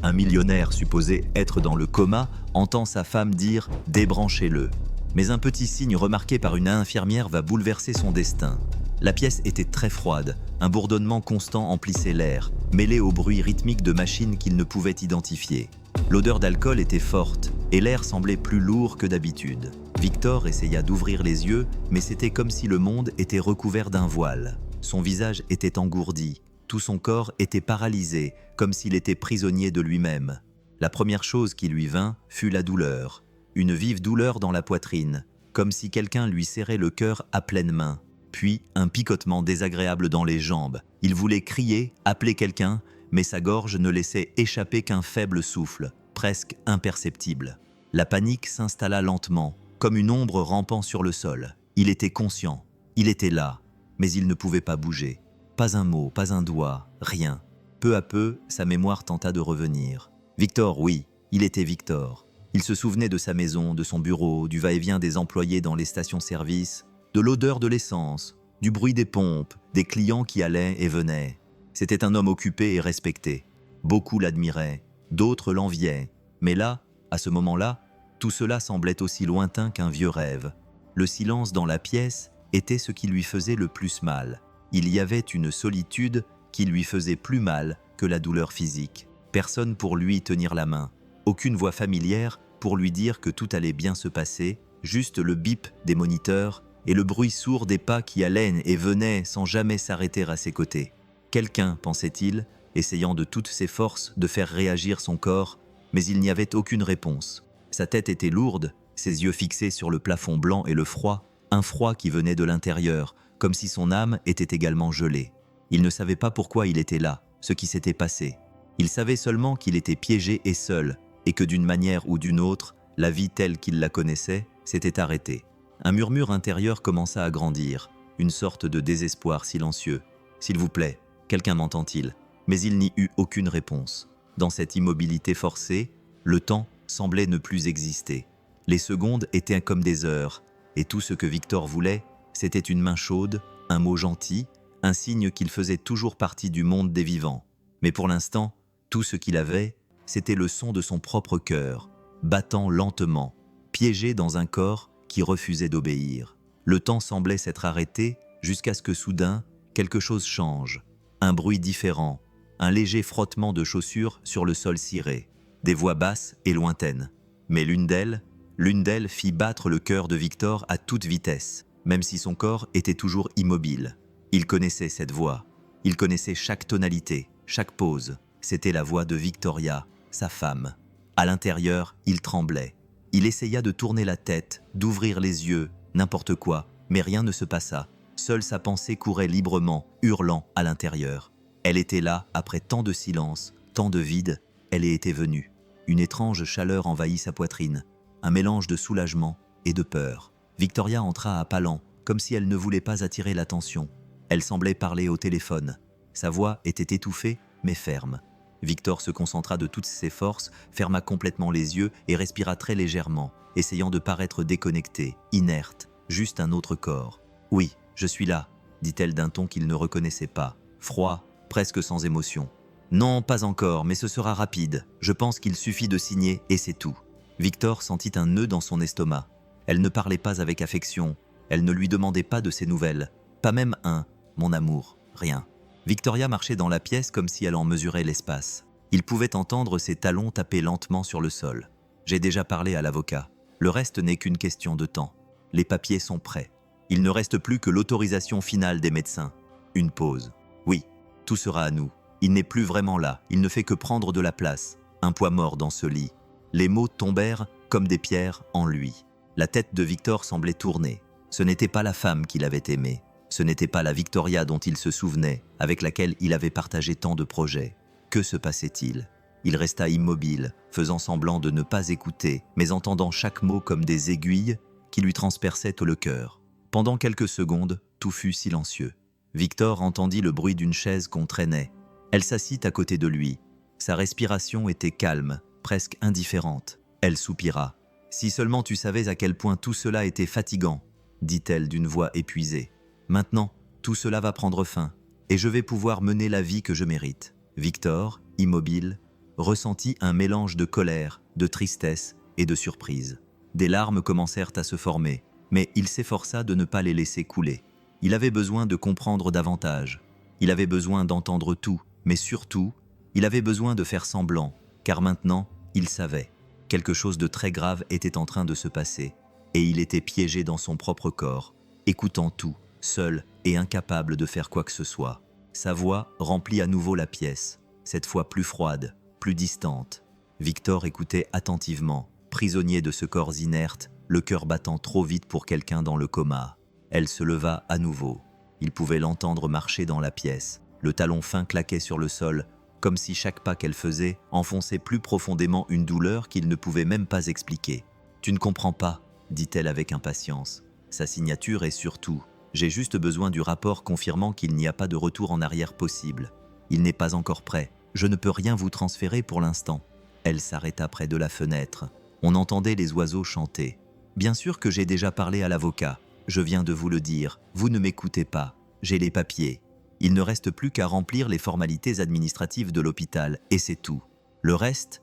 Un millionnaire supposé être dans le coma entend sa femme dire « débranchez-le ». Mais un petit signe remarqué par une infirmière va bouleverser son destin. La pièce était très froide, un bourdonnement constant emplissait l'air, mêlé au bruit rythmique de machines qu'il ne pouvait identifier. L'odeur d'alcool était forte et l'air semblait plus lourd que d'habitude. Victor essaya d'ouvrir les yeux, mais c'était comme si le monde était recouvert d'un voile. Son visage était engourdi, tout son corps était paralysé, comme s'il était prisonnier de lui-même. La première chose qui lui vint fut la douleur. Une vive douleur dans la poitrine, comme si quelqu'un lui serrait le cœur à pleine main. Puis un picotement désagréable dans les jambes. Il voulait crier, appeler quelqu'un, mais sa gorge ne laissait échapper qu'un faible souffle, presque imperceptible. La panique s'installa lentement, comme une ombre rampant sur le sol. Il était conscient, il était là, mais il ne pouvait pas bouger. Pas un mot, pas un doigt, rien. Peu à peu, sa mémoire tenta de revenir. Victor, oui, il était Victor. Il se souvenait de sa maison, de son bureau, du va-et-vient des employés dans les stations-service, de l'odeur de l'essence, du bruit des pompes, des clients qui allaient et venaient. C'était un homme occupé et respecté. Beaucoup l'admiraient, d'autres l'enviaient. Mais là, à ce moment-là, tout cela semblait aussi lointain qu'un vieux rêve. Le silence dans la pièce était ce qui lui faisait le plus mal. Il y avait une solitude qui lui faisait plus mal que la douleur physique. Personne pour lui tenir la main. Aucune voix familière pour lui dire que tout allait bien se passer, juste le bip des moniteurs et le bruit sourd des pas qui allaient et venaient sans jamais s'arrêter à ses côtés. Quelqu'un, pensait-il, essayant de toutes ses forces de faire réagir son corps, mais il n'y avait aucune réponse. Sa tête était lourde, ses yeux fixés sur le plafond blanc et le froid, un froid qui venait de l'intérieur, comme si son âme était également gelée. Il ne savait pas pourquoi il était là, ce qui s'était passé. Il savait seulement qu'il était piégé et seul, et que d'une manière ou d'une autre, la vie telle qu'il la connaissait s'était arrêtée. Un murmure intérieur commença à grandir, une sorte de désespoir silencieux. « S'il vous plaît, quelqu'un m'entend-il » Mais il n'y eut aucune réponse. Dans cette immobilité forcée, le temps semblait ne plus exister. Les secondes étaient comme des heures, et tout ce que Victor voulait, c'était une main chaude, un mot gentil, un signe qu'il faisait toujours partie du monde des vivants. Mais pour l'instant, tout ce qu'il avait, c'était le son de son propre cœur, battant lentement, piégé dans un corps qui refusait d'obéir. Le temps semblait s'être arrêté jusqu'à ce que soudain, quelque chose change. Un bruit différent, un léger frottement de chaussures sur le sol ciré, des voix basses et lointaines. Mais l'une d'elles fit battre le cœur de Victor à toute vitesse, même si son corps était toujours immobile. Il connaissait cette voix, il connaissait chaque tonalité, chaque pause. C'était la voix de Victoria, sa femme. À l'intérieur, il tremblait. Il essaya de tourner la tête, d'ouvrir les yeux, n'importe quoi, mais rien ne se passa. Seule sa pensée courait librement, hurlant à l'intérieur. Elle était là, après tant de silence, tant de vide, elle y était venue. Une étrange chaleur envahit sa poitrine, un mélange de soulagement et de peur. Victoria entra à pas lents, comme si elle ne voulait pas attirer l'attention. Elle semblait parler au téléphone. Sa voix était étouffée, mais ferme. Victor se concentra de toutes ses forces, ferma complètement les yeux et respira très légèrement, essayant de paraître déconnecté, inerte, juste un autre corps. « Oui, je suis là », dit-elle d'un ton qu'il ne reconnaissait pas, froid, presque sans émotion. « Non, pas encore, mais ce sera rapide. Je pense qu'il suffit de signer et c'est tout. » Victor sentit un nœud dans son estomac. Elle ne parlait pas avec affection, elle ne lui demandait pas de ses nouvelles, pas même un « mon amour », rien. Victoria marchait dans la pièce comme si elle en mesurait l'espace. Il pouvait entendre ses talons taper lentement sur le sol. « J'ai déjà parlé à l'avocat. Le reste n'est qu'une question de temps. Les papiers sont prêts. Il ne reste plus que l'autorisation finale des médecins. Une pause. Oui, tout sera à nous. Il n'est plus vraiment là, il ne fait que prendre de la place. Un poids mort dans ce lit. » Les mots tombèrent comme des pierres en lui. La tête de Victor semblait tourner. Ce n'était pas la femme qu'il avait aimée. Ce n'était pas la Victoria dont il se souvenait, avec laquelle il avait partagé tant de projets. Que se passait-il? Il resta immobile, faisant semblant de ne pas écouter, mais entendant chaque mot comme des aiguilles qui lui transperçaient le cœur. Pendant quelques secondes, tout fut silencieux. Victor entendit le bruit d'une chaise qu'on traînait. Elle s'assit à côté de lui. Sa respiration était calme, presque indifférente. Elle soupira. « Si seulement tu savais à quel point tout cela était fatigant, » dit-elle d'une voix épuisée. « Maintenant, tout cela va prendre fin, et je vais pouvoir mener la vie que je mérite. » Victor, immobile, ressentit un mélange de colère, de tristesse et de surprise. Des larmes commencèrent à se former, mais il s'efforça de ne pas les laisser couler. Il avait besoin de comprendre davantage. Il avait besoin d'entendre tout, mais surtout, il avait besoin de faire semblant, car maintenant, il savait. Quelque chose de très grave était en train de se passer, et il était piégé dans son propre corps, écoutant tout, seul et incapable de faire quoi que ce soit. Sa voix remplit à nouveau la pièce, cette fois plus froide, plus distante. Victor écoutait attentivement, prisonnier de ce corps inerte, le cœur battant trop vite pour quelqu'un dans le coma. Elle se leva à nouveau. Il pouvait l'entendre marcher dans la pièce. Le talon fin claquait sur le sol, comme si chaque pas qu'elle faisait enfonçait plus profondément une douleur qu'il ne pouvait même pas expliquer. « Tu ne comprends pas », dit-elle avec impatience. Sa signature est surtout « J'ai juste besoin du rapport confirmant qu'il n'y a pas de retour en arrière possible. Il n'est pas encore prêt. Je ne peux rien vous transférer pour l'instant. » Elle s'arrêta près de la fenêtre. On entendait les oiseaux chanter. « Bien sûr que j'ai déjà parlé à l'avocat. Je viens de vous le dire. Vous ne m'écoutez pas. J'ai les papiers. Il ne reste plus qu'à remplir les formalités administratives de l'hôpital, et c'est tout. Le reste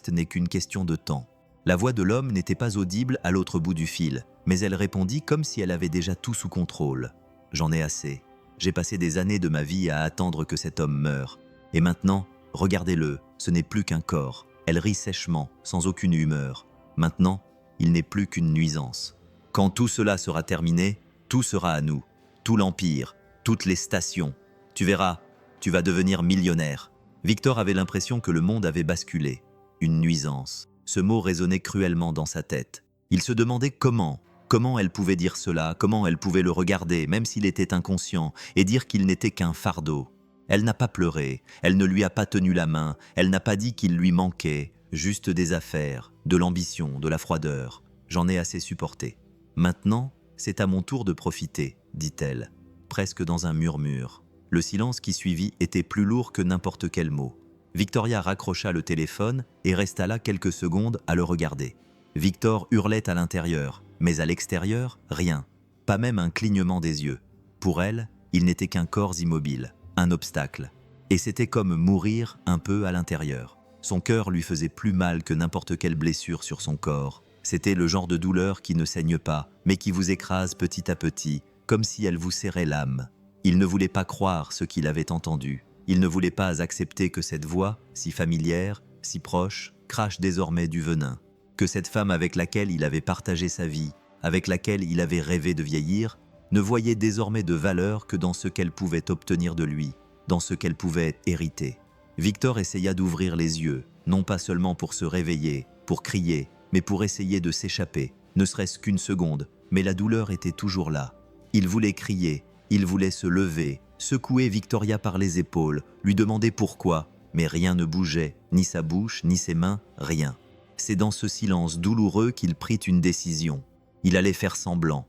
n'est qu'une question de temps. » La voix de l'homme n'était pas audible à l'autre bout du fil, mais elle répondit comme si elle avait déjà tout sous contrôle. « J'en ai assez. J'ai passé des années de ma vie à attendre que cet homme meure. Et maintenant, regardez-le, ce n'est plus qu'un corps. » Elle rit sèchement, sans aucune humeur. Maintenant, il n'est plus qu'une nuisance. Quand tout cela sera terminé, tout sera à nous. Tout l'Empire, toutes les stations. Tu verras, tu vas devenir millionnaire. Victor avait l'impression que le monde avait basculé. Une nuisance. Ce mot résonnait cruellement dans sa tête. Il se demandait comment elle pouvait dire cela, comment elle pouvait le regarder, même s'il était inconscient, et dire qu'il n'était qu'un fardeau. Elle n'a pas pleuré, elle ne lui a pas tenu la main, elle n'a pas dit qu'il lui manquait, juste des affaires, de l'ambition, de la froideur. J'en ai assez supporté. Maintenant, c'est à mon tour de profiter, dit-elle, presque dans un murmure. Le silence qui suivit était plus lourd que n'importe quel mot. Victoria raccrocha le téléphone et resta là quelques secondes à le regarder. Victor hurlait à l'intérieur, mais à l'extérieur, rien. Pas même un clignement des yeux. Pour elle, il n'était qu'un corps immobile, un obstacle. Et c'était comme mourir un peu à l'intérieur. Son cœur lui faisait plus mal que n'importe quelle blessure sur son corps. C'était le genre de douleur qui ne saigne pas, mais qui vous écrase petit à petit, comme si elle vous serrait l'âme. Il ne voulait pas croire ce qu'il avait entendu. Il ne voulait pas accepter que cette voix, si familière, si proche, crache désormais du venin. Que cette femme avec laquelle il avait partagé sa vie, avec laquelle il avait rêvé de vieillir, ne voyait désormais de valeur que dans ce qu'elle pouvait obtenir de lui, dans ce qu'elle pouvait hériter. Victor essaya d'ouvrir les yeux, non pas seulement pour se réveiller, pour crier, mais pour essayer de s'échapper, ne serait-ce qu'une seconde, mais la douleur était toujours là. Il voulait crier, il voulait se lever, secouer Victoria par les épaules, lui demander pourquoi, mais rien ne bougeait, ni sa bouche, ni ses mains, rien. C'est dans ce silence douloureux qu'il prit une décision. Il allait faire semblant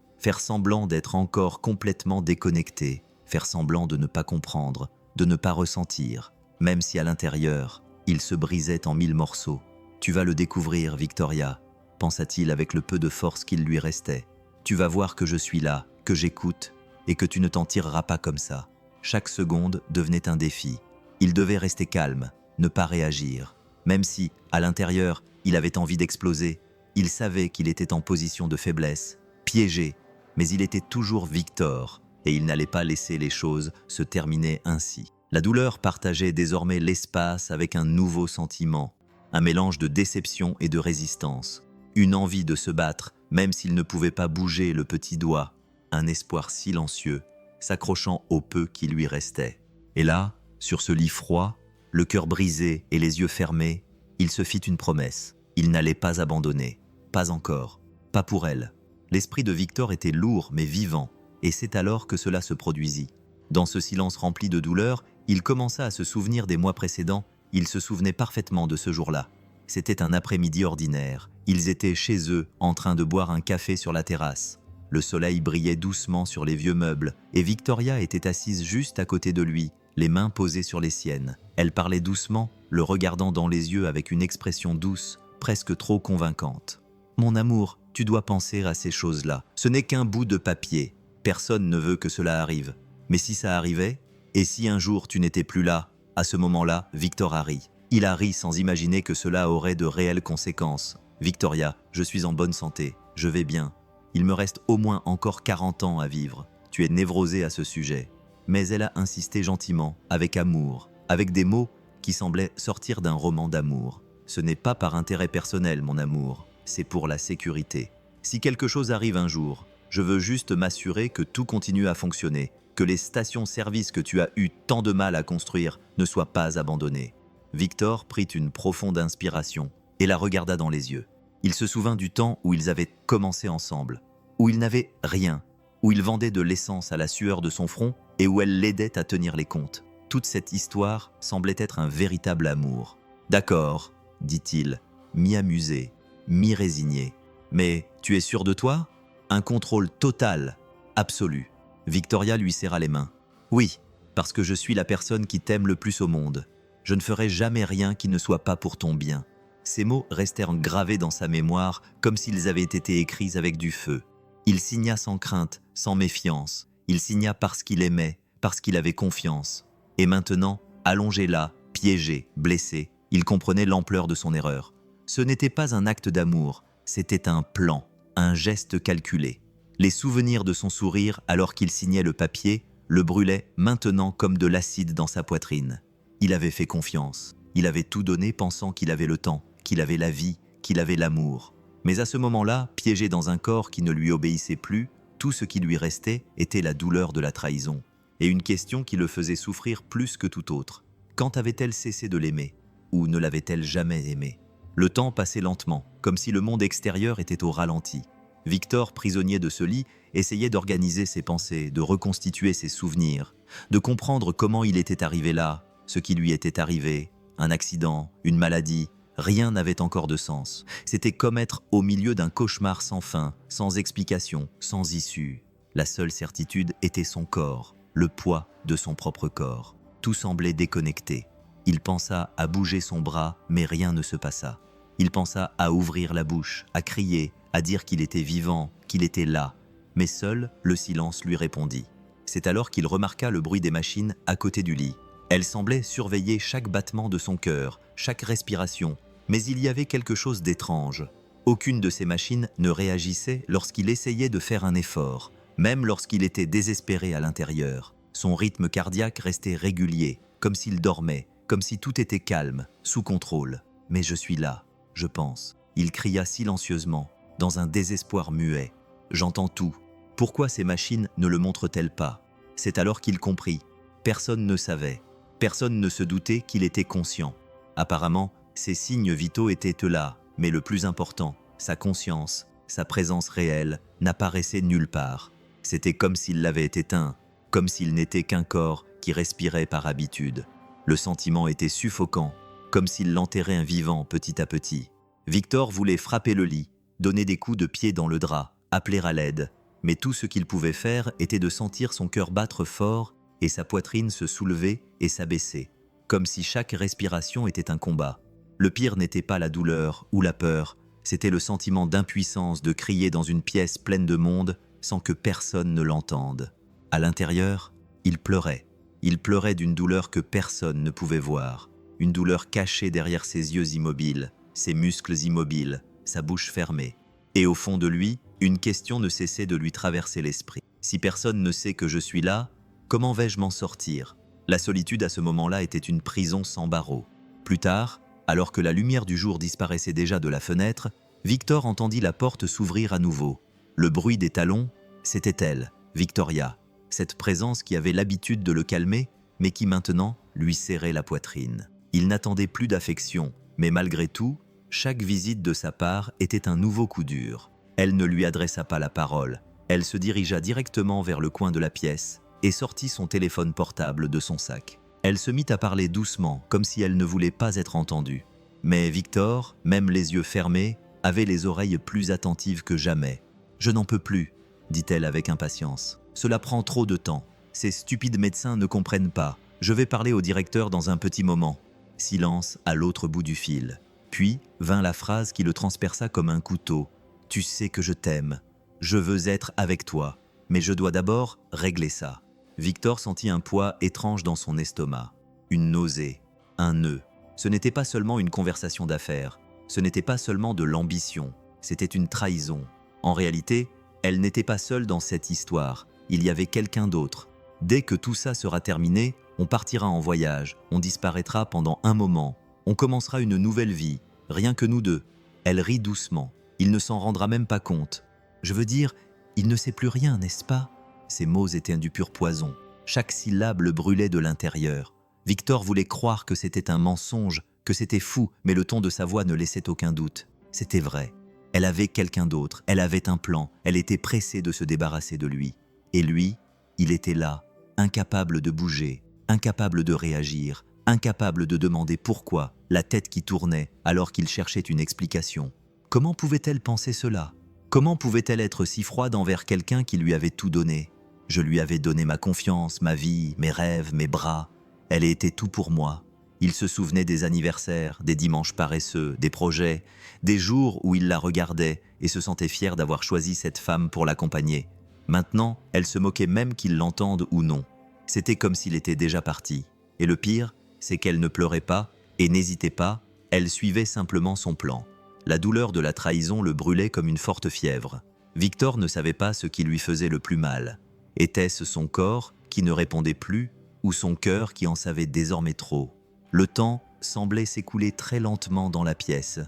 d'être encore complètement déconnecté, faire semblant de ne pas comprendre, de ne pas ressentir, même si à l'intérieur, il se brisait en 1000 morceaux. « Tu vas le découvrir, Victoria », pensa-t-il avec le peu de force qu'il lui restait. « Tu vas voir que je suis là, que j'écoute, et que tu ne t'en tireras pas comme ça. » Chaque seconde devenait un défi. Il devait rester calme, ne pas réagir. Même si, à l'intérieur, il avait envie d'exploser, il savait qu'il était en position de faiblesse, piégé, mais il était toujours Victor, et il n'allait pas laisser les choses se terminer ainsi. La douleur partageait désormais l'espace avec un nouveau sentiment, un mélange de déception et de résistance, une envie de se battre, même s'il ne pouvait pas bouger le petit doigt, un espoir silencieux, s'accrochant au peu qui lui restait. Et là, sur ce lit froid, le cœur brisé et les yeux fermés, il se fit une promesse. Il n'allait pas abandonner. Pas encore. Pas pour elle. L'esprit de Victor était lourd mais vivant, et c'est alors que cela se produisit. Dans ce silence rempli de douleur, il commença à se souvenir des mois précédents. Il se souvenait parfaitement de ce jour-là. C'était un après-midi ordinaire. Ils étaient chez eux, en train de boire un café sur la terrasse. Le soleil brillait doucement sur les vieux meubles, et Victoria était assise juste à côté de lui, les mains posées sur les siennes. Elle parlait doucement, le regardant dans les yeux avec une expression douce, presque trop convaincante. « Mon amour, tu dois penser à ces choses-là. Ce n'est qu'un bout de papier. Personne ne veut que cela arrive. Mais si ça arrivait, et si un jour tu n'étais plus là, à ce moment-là, Victor a ri. Il a ri sans imaginer que cela aurait de réelles conséquences. « Victoria, je suis en bonne santé, je vais bien. Il me reste au moins encore 40 ans à vivre. Tu es névrosée à ce sujet. » Mais elle a insisté gentiment, avec amour, avec des mots qui semblaient sortir d'un roman d'amour. « Ce n'est pas par intérêt personnel, mon amour, c'est pour la sécurité. Si quelque chose arrive un jour, je veux juste m'assurer que tout continue à fonctionner, que les stations-service que tu as eu tant de mal à construire ne soient pas abandonnées. » Victor prit une profonde inspiration et la regarda dans les yeux. Il se souvint du temps où ils avaient commencé ensemble, où il n'avait rien, où il vendait de l'essence à la sueur de son front et où elle l'aidait à tenir les comptes. Toute cette histoire semblait être un véritable amour. « D'accord, » dit-il, mi-amusé, mi-résigné. « Mais tu es sûr de toi ? Un contrôle total, absolu. » Victoria lui serra les mains. « Oui, parce que je suis la personne qui t'aime le plus au monde. Je ne ferai jamais rien qui ne soit pas pour ton bien. » Ces mots restèrent gravés dans sa mémoire comme s'ils avaient été écrits avec du feu. Il signa sans crainte, sans méfiance. Il signa parce qu'il aimait, parce qu'il avait confiance. Et maintenant, allongé là, piégé, blessé, il comprenait l'ampleur de son erreur. Ce n'était pas un acte d'amour, c'était un plan, un geste calculé. Les souvenirs de son sourire alors qu'il signait le papier le brûlaient maintenant comme de l'acide dans sa poitrine. Il avait fait confiance, il avait tout donné pensant qu'il avait le temps, qu'il avait la vie, qu'il avait l'amour. Mais à ce moment-là, piégé dans un corps qui ne lui obéissait plus, tout ce qui lui restait était la douleur de la trahison. Et une question qui le faisait souffrir plus que tout autre. Quand avait-elle cessé de l'aimer ? Ou ne l'avait-elle jamais aimé ? Le temps passait lentement, comme si le monde extérieur était au ralenti. Victor, prisonnier de ce lit, essayait d'organiser ses pensées, de reconstituer ses souvenirs, de comprendre comment il était arrivé là, ce qui lui était arrivé, un accident, une maladie. Rien n'avait encore de sens. C'était comme être au milieu d'un cauchemar sans fin, sans explication, sans issue. La seule certitude était son corps, le poids de son propre corps. Tout semblait déconnecté. Il pensa à bouger son bras, mais rien ne se passa. Il pensa à ouvrir la bouche, à crier, à dire qu'il était vivant, qu'il était là. Mais seul, le silence lui répondit. C'est alors qu'il remarqua le bruit des machines à côté du lit. Elles semblaient surveiller chaque battement de son cœur, chaque respiration. Mais il y avait quelque chose d'étrange. Aucune de ces machines ne réagissait lorsqu'il essayait de faire un effort, même lorsqu'il était désespéré à l'intérieur. Son rythme cardiaque restait régulier, comme s'il dormait, comme si tout était calme, sous contrôle. « Mais je suis là, je pense. » Il cria silencieusement, dans un désespoir muet. « J'entends tout. Pourquoi ces machines ne le montrent-elles pas ?» C'est alors qu'il comprit. Personne ne savait. Personne ne se doutait qu'il était conscient. Apparemment, ses signes vitaux étaient là, mais le plus important, sa conscience, sa présence réelle, n'apparaissait nulle part. C'était comme s'il l'avait éteint, comme s'il n'était qu'un corps qui respirait par habitude. Le sentiment était suffocant, comme s'il l'enterrait un vivant petit à petit. Victor voulait frapper le lit, donner des coups de pied dans le drap, appeler à l'aide, mais tout ce qu'il pouvait faire était de sentir son cœur battre fort et sa poitrine se soulever et s'abaisser, comme si chaque respiration était un combat. Le pire n'était pas la douleur ou la peur, c'était le sentiment d'impuissance de crier dans une pièce pleine de monde sans que personne ne l'entende. À l'intérieur, il pleurait. Il pleurait d'une douleur que personne ne pouvait voir, une douleur cachée derrière ses yeux immobiles, ses muscles immobiles, sa bouche fermée. Et au fond de lui, une question ne cessait de lui traverser l'esprit. Si personne ne sait que je suis là, comment vais-je m'en sortir ? La solitude à ce moment-là était une prison sans barreaux. Plus tard, alors que la lumière du jour disparaissait déjà de la fenêtre, Victor entendit la porte s'ouvrir à nouveau. Le bruit des talons, c'était elle, Victoria, cette présence qui avait l'habitude de le calmer, mais qui maintenant lui serrait la poitrine. Il n'attendait plus d'affection, mais malgré tout, chaque visite de sa part était un nouveau coup dur. Elle ne lui adressa pas la parole. Elle se dirigea directement vers le coin de la pièce et sortit son téléphone portable de son sac. Elle se mit à parler doucement, comme si elle ne voulait pas être entendue. Mais Victor, même les yeux fermés, avait les oreilles plus attentives que jamais. « Je n'en peux plus », dit-elle avec impatience. « Cela prend trop de temps. Ces stupides médecins ne comprennent pas. Je vais parler au directeur dans un petit moment. » Silence à l'autre bout du fil. Puis vint la phrase qui le transperça comme un couteau. « Tu sais que je t'aime. Je veux être avec toi. Mais je dois d'abord régler ça. » Victor sentit un poids étrange dans son estomac. Une nausée, un nœud. Ce n'était pas seulement une conversation d'affaires, ce n'était pas seulement de l'ambition, c'était une trahison. En réalité, elle n'était pas seule dans cette histoire, il y avait quelqu'un d'autre. Dès que tout ça sera terminé, on partira en voyage, on disparaîtra pendant un moment, on commencera une nouvelle vie, rien que nous deux. Elle rit doucement, il ne s'en rendra même pas compte. Je veux dire, il ne sait plus rien, n'est-ce pas? Ces mots étaient du pur poison. Chaque syllabe le brûlait de l'intérieur. Victor voulait croire que c'était un mensonge, que c'était fou, mais le ton de sa voix ne laissait aucun doute. C'était vrai. Elle avait quelqu'un d'autre, elle avait un plan, elle était pressée de se débarrasser de lui. Et lui, il était là, incapable de bouger, incapable de réagir, incapable de demander pourquoi, la tête qui tournait alors qu'il cherchait une explication. Comment pouvait-elle penser cela? Comment pouvait-elle être si froide envers quelqu'un qui lui avait tout donné? Je lui avais donné ma confiance, ma vie, mes rêves, mes bras. Elle était tout pour moi. Il se souvenait des anniversaires, des dimanches paresseux, des projets, des jours où il la regardait et se sentait fier d'avoir choisi cette femme pour l'accompagner. Maintenant, elle se moquait même qu'il l'entende ou non. C'était comme s'il était déjà parti. Et le pire, c'est qu'elle ne pleurait pas et n'hésitait pas, elle suivait simplement son plan. La douleur de la trahison le brûlait comme une forte fièvre. Victor ne savait pas ce qui lui faisait le plus mal. Était-ce son corps qui ne répondait plus ou son cœur qui en savait désormais trop? Le temps semblait s'écouler très lentement dans la pièce.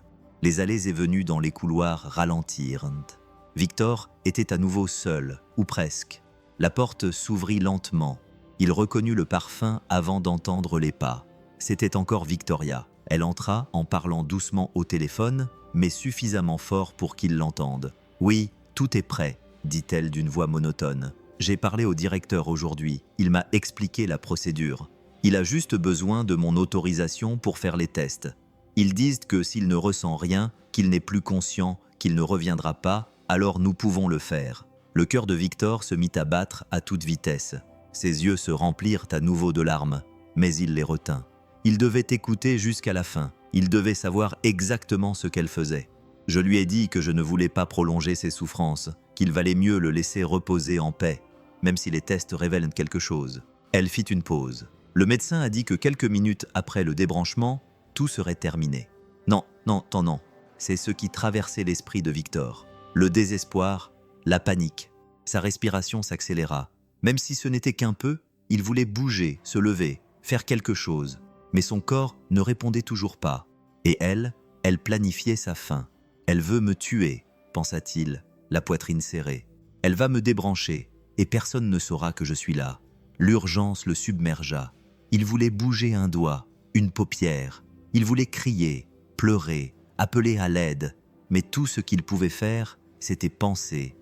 Les allées et venues dans les couloirs ralentirent. Victor était à nouveau seul, ou presque. La porte s'ouvrit lentement. Il reconnut le parfum avant d'entendre les pas. C'était encore Victoria. Elle entra en parlant doucement au téléphone, mais suffisamment fort pour qu'il l'entende. « Oui, tout est prêt », dit-elle d'une voix monotone. « J'ai parlé au directeur aujourd'hui. Il m'a expliqué la procédure. Il a juste besoin de mon autorisation pour faire les tests. Ils disent que s'il ne ressent rien, qu'il n'est plus conscient, qu'il ne reviendra pas, alors nous pouvons le faire. » Le cœur de Victor se mit à battre à toute vitesse. Ses yeux se remplirent à nouveau de larmes, mais il les retint. Il devait écouter jusqu'à la fin. Il devait savoir exactement ce qu'elle faisait. Je lui ai dit que je ne voulais pas prolonger ses souffrances, qu'il valait mieux le laisser reposer en paix, même si les tests révèlent quelque chose. Elle fit une pause. Le médecin a dit que quelques minutes après le débranchement, tout serait terminé. Non. C'est ce qui traversait l'esprit de Victor. Le désespoir, la panique. Sa respiration s'accéléra. Même si ce n'était qu'un peu, il voulait bouger, se lever, faire quelque chose. Mais son corps ne répondait toujours pas. Et elle planifiait sa fin. « Elle veut me tuer », pensa-t-il, la poitrine serrée. « Elle va me débrancher, et personne ne saura que je suis là. » L'urgence le submergea. Il voulait bouger un doigt, une paupière. Il voulait crier, pleurer, appeler à l'aide. Mais tout ce qu'il pouvait faire, c'était penser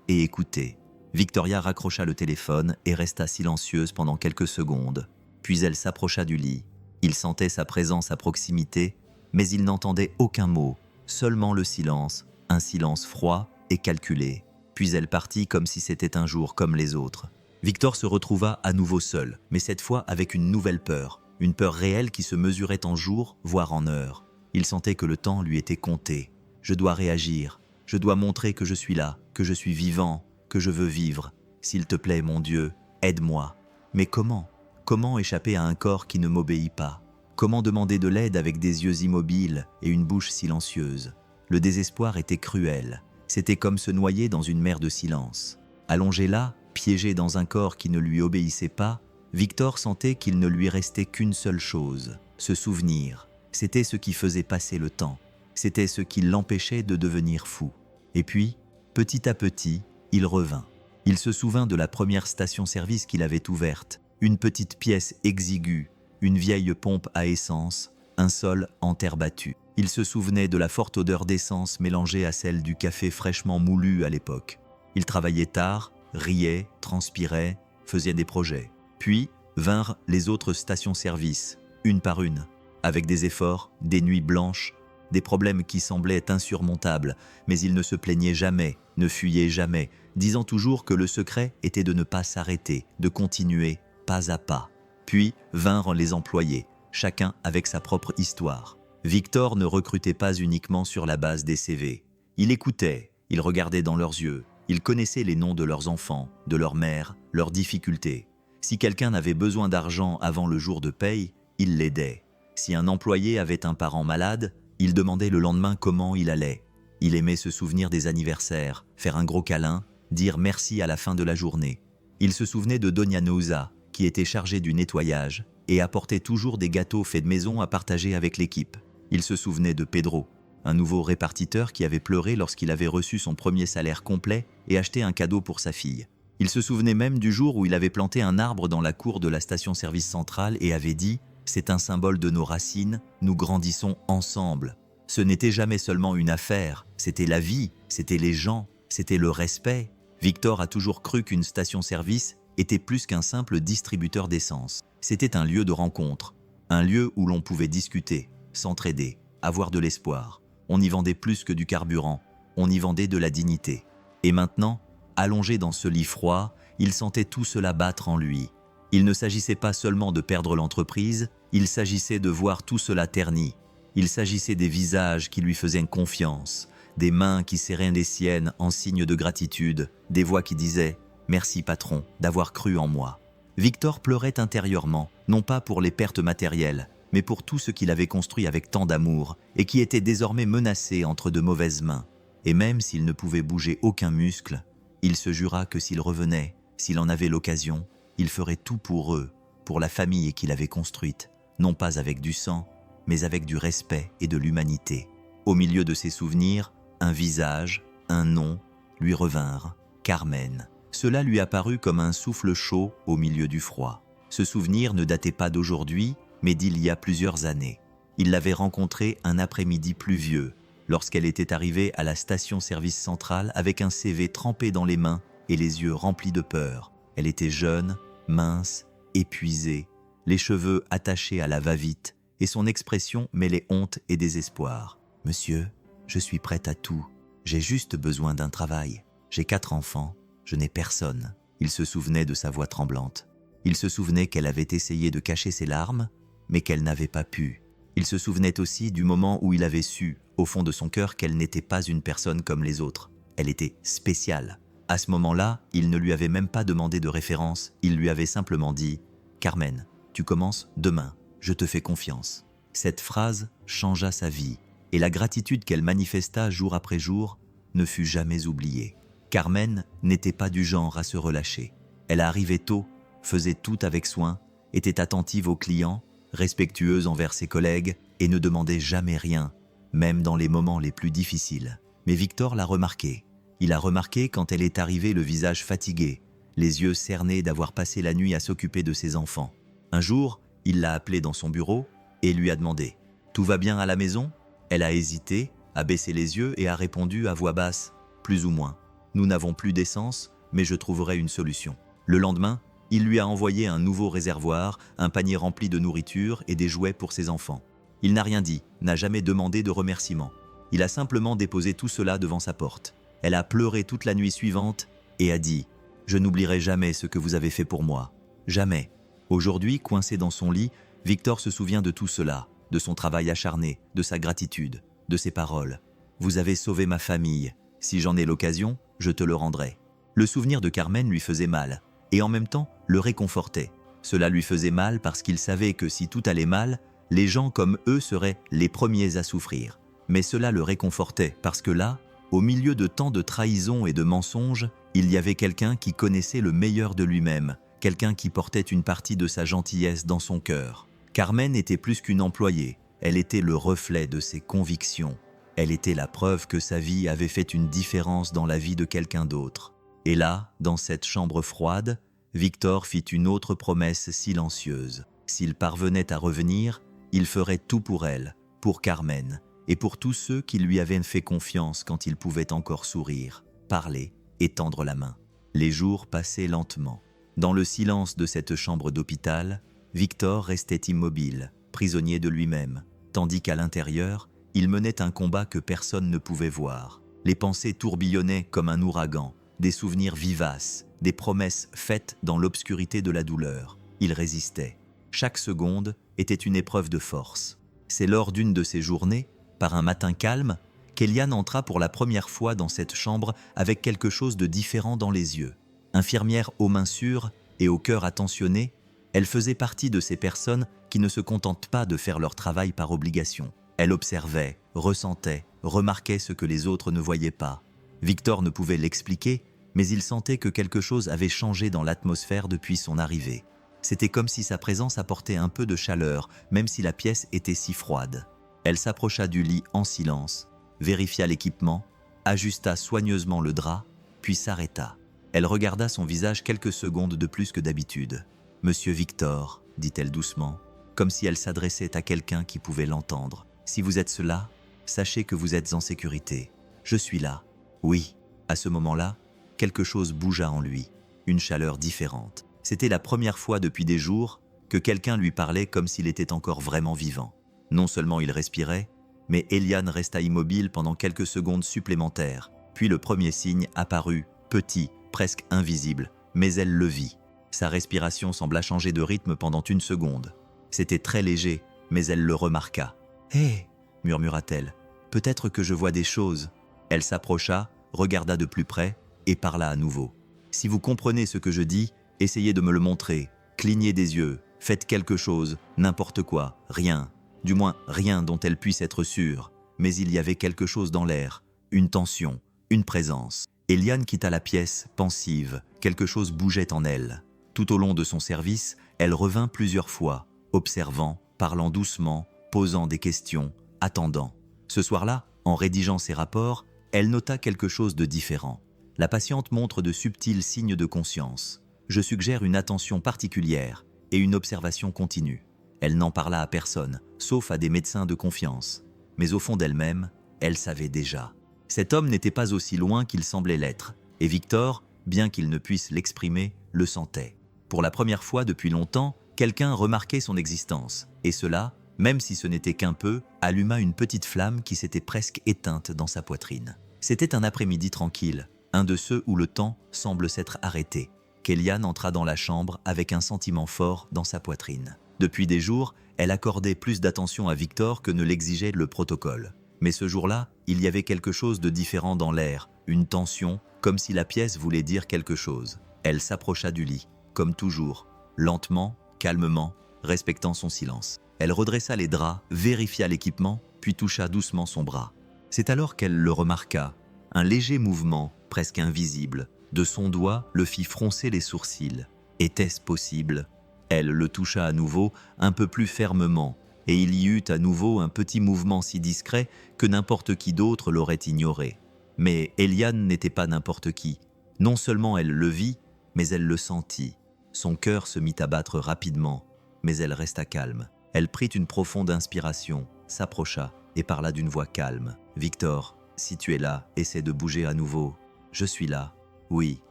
et écouter. Victoria raccrocha le téléphone et resta silencieuse pendant quelques secondes. Puis elle s'approcha du lit. Il sentait sa présence à proximité, mais il n'entendait aucun mot, seulement le silence, un silence froid et calculé. Puis elle partit comme si c'était un jour comme les autres. Victor se retrouva à nouveau seul, mais cette fois avec une nouvelle peur. Une peur réelle qui se mesurait en jours, voire en heures. Il sentait que le temps lui était compté. Je dois réagir. Je dois montrer que je suis là, que je suis vivant, que je veux vivre. S'il te plaît, mon Dieu, aide-moi. Mais comment? Comment échapper à un corps qui ne m'obéit pas? Comment demander de l'aide avec des yeux immobiles et une bouche silencieuse? Le désespoir était cruel. C'était comme se noyer dans une mer de silence. Allongé là, piégé dans un corps qui ne lui obéissait pas, Victor sentait qu'il ne lui restait qu'une seule chose, se souvenir. C'était ce qui faisait passer le temps. C'était ce qui l'empêchait de devenir fou. Et puis, petit à petit, il revint. Il se souvint de la première station-service qu'il avait ouverte. Une petite pièce exiguë, une vieille pompe à essence, un sol en terre battue. Il se souvenait de la forte odeur d'essence mélangée à celle du café fraîchement moulu à l'époque. Il travaillait tard, riait, transpirait, faisait des projets. Puis vinrent les autres stations-service, une par une, avec des efforts, des nuits blanches, des problèmes qui semblaient insurmontables, mais il ne se plaignait jamais, ne fuyait jamais, disant toujours que le secret était de ne pas s'arrêter, de continuer pas à pas. Puis vinrent les employés, chacun avec sa propre histoire. Victor ne recrutait pas uniquement sur la base des CV. Il écoutait, il regardait dans leurs yeux, il connaissait les noms de leurs enfants, de leurs mères, leurs difficultés. Si quelqu'un avait besoin d'argent avant le jour de paye, il l'aidait. Si un employé avait un parent malade, il demandait le lendemain comment il allait. Il aimait se souvenir des anniversaires, faire un gros câlin, dire merci à la fin de la journée. Il se souvenait de Doña Nouza, qui était chargée du nettoyage, et apportait toujours des gâteaux faits de maison à partager avec l'équipe. Il se souvenait de Pedro, un nouveau répartiteur qui avait pleuré lorsqu'il avait reçu son premier salaire complet et acheté un cadeau pour sa fille. Il se souvenait même du jour où il avait planté un arbre dans la cour de la station-service centrale et avait dit « C'est un symbole de nos racines, nous grandissons ensemble ». Ce n'était jamais seulement une affaire, c'était la vie, c'était les gens, c'était le respect. Victor a toujours cru qu'une station-service était plus qu'un simple distributeur d'essence. C'était un lieu de rencontre, un lieu où l'on pouvait discuter, s'entraider, avoir de l'espoir. On y vendait plus que du carburant, on y vendait de la dignité. Et maintenant, allongé dans ce lit froid, il sentait tout cela battre en lui. Il ne s'agissait pas seulement de perdre l'entreprise, il s'agissait de voir tout cela terni. Il s'agissait des visages qui lui faisaient confiance, des mains qui serraient les siennes en signe de gratitude, des voix qui disaient « Merci patron d'avoir cru en moi ». Victor pleurait intérieurement, non pas pour les pertes matérielles, mais pour tout ce qu'il avait construit avec tant d'amour et qui était désormais menacé entre de mauvaises mains. Et même s'il ne pouvait bouger aucun muscle, il se jura que s'il revenait, s'il en avait l'occasion, il ferait tout pour eux, pour la famille qu'il avait construite, non pas avec du sang, mais avec du respect et de l'humanité. Au milieu de ses souvenirs, un visage, un nom, lui revinrent, Carmen. Cela lui apparut comme un souffle chaud au milieu du froid. Ce souvenir ne datait pas d'aujourd'hui, mais d'il y a plusieurs années. Il l'avait rencontrée un après-midi pluvieux, lorsqu'elle était arrivée à la station-service centrale avec un CV trempé dans les mains et les yeux remplis de peur. Elle était jeune, mince, épuisée, les cheveux attachés à la va-vite, et son expression mêlait honte et désespoir. « Monsieur, je suis prête à tout. J'ai juste besoin d'un travail. J'ai 4 enfants, je n'ai personne. » Il se souvenait de sa voix tremblante. Il se souvenait qu'elle avait essayé de cacher ses larmes, mais qu'elle n'avait pas pu. Il se souvenait aussi du moment où il avait su, au fond de son cœur, qu'elle n'était pas une personne comme les autres. Elle était spéciale. À ce moment-là, il ne lui avait même pas demandé de référence, il lui avait simplement dit « Carmen, tu commences demain, je te fais confiance ». Cette phrase changea sa vie, et la gratitude qu'elle manifesta jour après jour ne fut jamais oubliée. Carmen n'était pas du genre à se relâcher. Elle arrivait tôt, faisait tout avec soin, était attentive aux clients, respectueuse envers ses collègues et ne demandait jamais rien, même dans les moments les plus difficiles. Mais Victor l'a remarqué. Il a remarqué quand elle est arrivée le visage fatigué, les yeux cernés d'avoir passé la nuit à s'occuper de ses enfants. Un jour, il l'a appelée dans son bureau et lui a demandé « Tout va bien à la maison ?» Elle a hésité, a baissé les yeux et a répondu à voix basse « Plus ou moins. Nous n'avons plus d'essence, mais je trouverai une solution. » Le lendemain, il lui a envoyé un nouveau réservoir, un panier rempli de nourriture et des jouets pour ses enfants. Il n'a rien dit, n'a jamais demandé de remerciement. Il a simplement déposé tout cela devant sa porte. Elle a pleuré toute la nuit suivante et a dit « Je n'oublierai jamais ce que vous avez fait pour moi. Jamais. » Aujourd'hui, coincé dans son lit, Victor se souvient de tout cela, de son travail acharné, de sa gratitude, de ses paroles. « Vous avez sauvé ma famille. Si j'en ai l'occasion, je te le rendrai. » Le souvenir de Carmen lui faisait mal, et en même temps le réconfortait. Cela lui faisait mal parce qu'il savait que si tout allait mal, les gens comme eux seraient les premiers à souffrir. Mais cela le réconfortait parce que là, au milieu de tant de trahisons et de mensonges, il y avait quelqu'un qui connaissait le meilleur de lui-même, quelqu'un qui portait une partie de sa gentillesse dans son cœur. Carmen était plus qu'une employée, elle était le reflet de ses convictions. Elle était la preuve que sa vie avait fait une différence dans la vie de quelqu'un d'autre. Et là, dans cette chambre froide, Victor fit une autre promesse silencieuse. S'il parvenait à revenir, il ferait tout pour elle, pour Carmen, et pour tous ceux qui lui avaient fait confiance quand il pouvait encore sourire, parler et tendre la main. Les jours passaient lentement. Dans le silence de cette chambre d'hôpital, Victor restait immobile, prisonnier de lui-même, tandis qu'à l'intérieur, il menait un combat que personne ne pouvait voir. Les pensées tourbillonnaient comme un ouragan, des souvenirs vivaces, des promesses faites dans l'obscurité de la douleur. Il résistait. Chaque seconde était une épreuve de force. C'est lors d'une de ces journées, par un matin calme, qu'Eliane entra pour la première fois dans cette chambre avec quelque chose de différent dans les yeux. Infirmière aux mains sûres et au cœur attentionné, Elle faisait partie de ces personnes qui ne se contentent pas de faire leur travail par obligation. Elle observait, ressentait, remarquait ce que les autres ne voyaient pas. Victor ne pouvait l'expliquer, mais il sentait que quelque chose avait changé dans l'atmosphère depuis son arrivée. C'était comme si sa présence apportait un peu de chaleur, même si la pièce était si froide. Elle s'approcha du lit en silence, vérifia l'équipement, ajusta soigneusement le drap, puis s'arrêta. Elle regarda son visage quelques secondes de plus que d'habitude. « Monsieur Victor », dit-elle doucement, comme si elle s'adressait à quelqu'un qui pouvait l'entendre. « Si vous êtes là, sachez que vous êtes en sécurité. Je suis là. » Oui, à ce moment-là, quelque chose bougea en lui, une chaleur différente. C'était la première fois depuis des jours que quelqu'un lui parlait comme s'il était encore vraiment vivant. Non seulement il respirait, mais Eliane resta immobile pendant quelques secondes supplémentaires. Puis le premier signe apparut, petit, presque invisible, mais elle le vit. Sa respiration sembla changer de rythme pendant une seconde. C'était très léger, mais elle le remarqua. « Hé !» murmura-t-elle. « Peut-être que je vois des choses. » Elle s'approcha, regarda de plus près et parla à nouveau. « Si vous comprenez ce que je dis, essayez de me le montrer. Clignez des yeux, faites quelque chose, n'importe quoi, rien. Du moins, rien dont elle puisse être sûre. Mais il y avait quelque chose dans l'air, une tension, une présence. » Eliane quitta la pièce, pensive. Quelque chose bougeait en elle. Tout au long de son service, elle revint plusieurs fois, observant, parlant doucement, posant des questions, attendant. Ce soir-là, en rédigeant ses rapports, elle nota quelque chose de différent. La patiente montre de subtils signes de conscience. Je suggère une attention particulière et une observation continue. Elle n'en parla à personne, sauf à des médecins de confiance. Mais au fond d'elle-même, elle savait déjà. Cet homme n'était pas aussi loin qu'il semblait l'être, et Victor, bien qu'il ne puisse l'exprimer, le sentait. Pour la première fois depuis longtemps, quelqu'un remarquait son existence, et cela, même si ce n'était qu'un peu, alluma une petite flamme qui s'était presque éteinte dans sa poitrine. C'était un après-midi tranquille, un de ceux où le temps semble s'être arrêté, qu'Eliane entra dans la chambre avec un sentiment fort dans sa poitrine. Depuis des jours, elle accordait plus d'attention à Victor que ne l'exigeait le protocole. Mais ce jour-là, il y avait quelque chose de différent dans l'air, une tension, comme si la pièce voulait dire quelque chose. Elle s'approcha du lit, comme toujours, lentement, calmement, respectant son silence. Elle redressa les draps, vérifia l'équipement, puis toucha doucement son bras. C'est alors qu'elle le remarqua. Un léger mouvement, presque invisible, de son doigt le fit froncer les sourcils. Était-ce possible ? Elle le toucha à nouveau, un peu plus fermement, et il y eut à nouveau un petit mouvement si discret que n'importe qui d'autre l'aurait ignoré. Mais Eliane n'était pas n'importe qui. Non seulement elle le vit, mais elle le sentit. Son cœur se mit à battre rapidement, mais elle resta calme. Elle prit une profonde inspiration, s'approcha et parla d'une voix calme. « Victor, si tu es là, essaie de bouger à nouveau. Je suis là. Oui,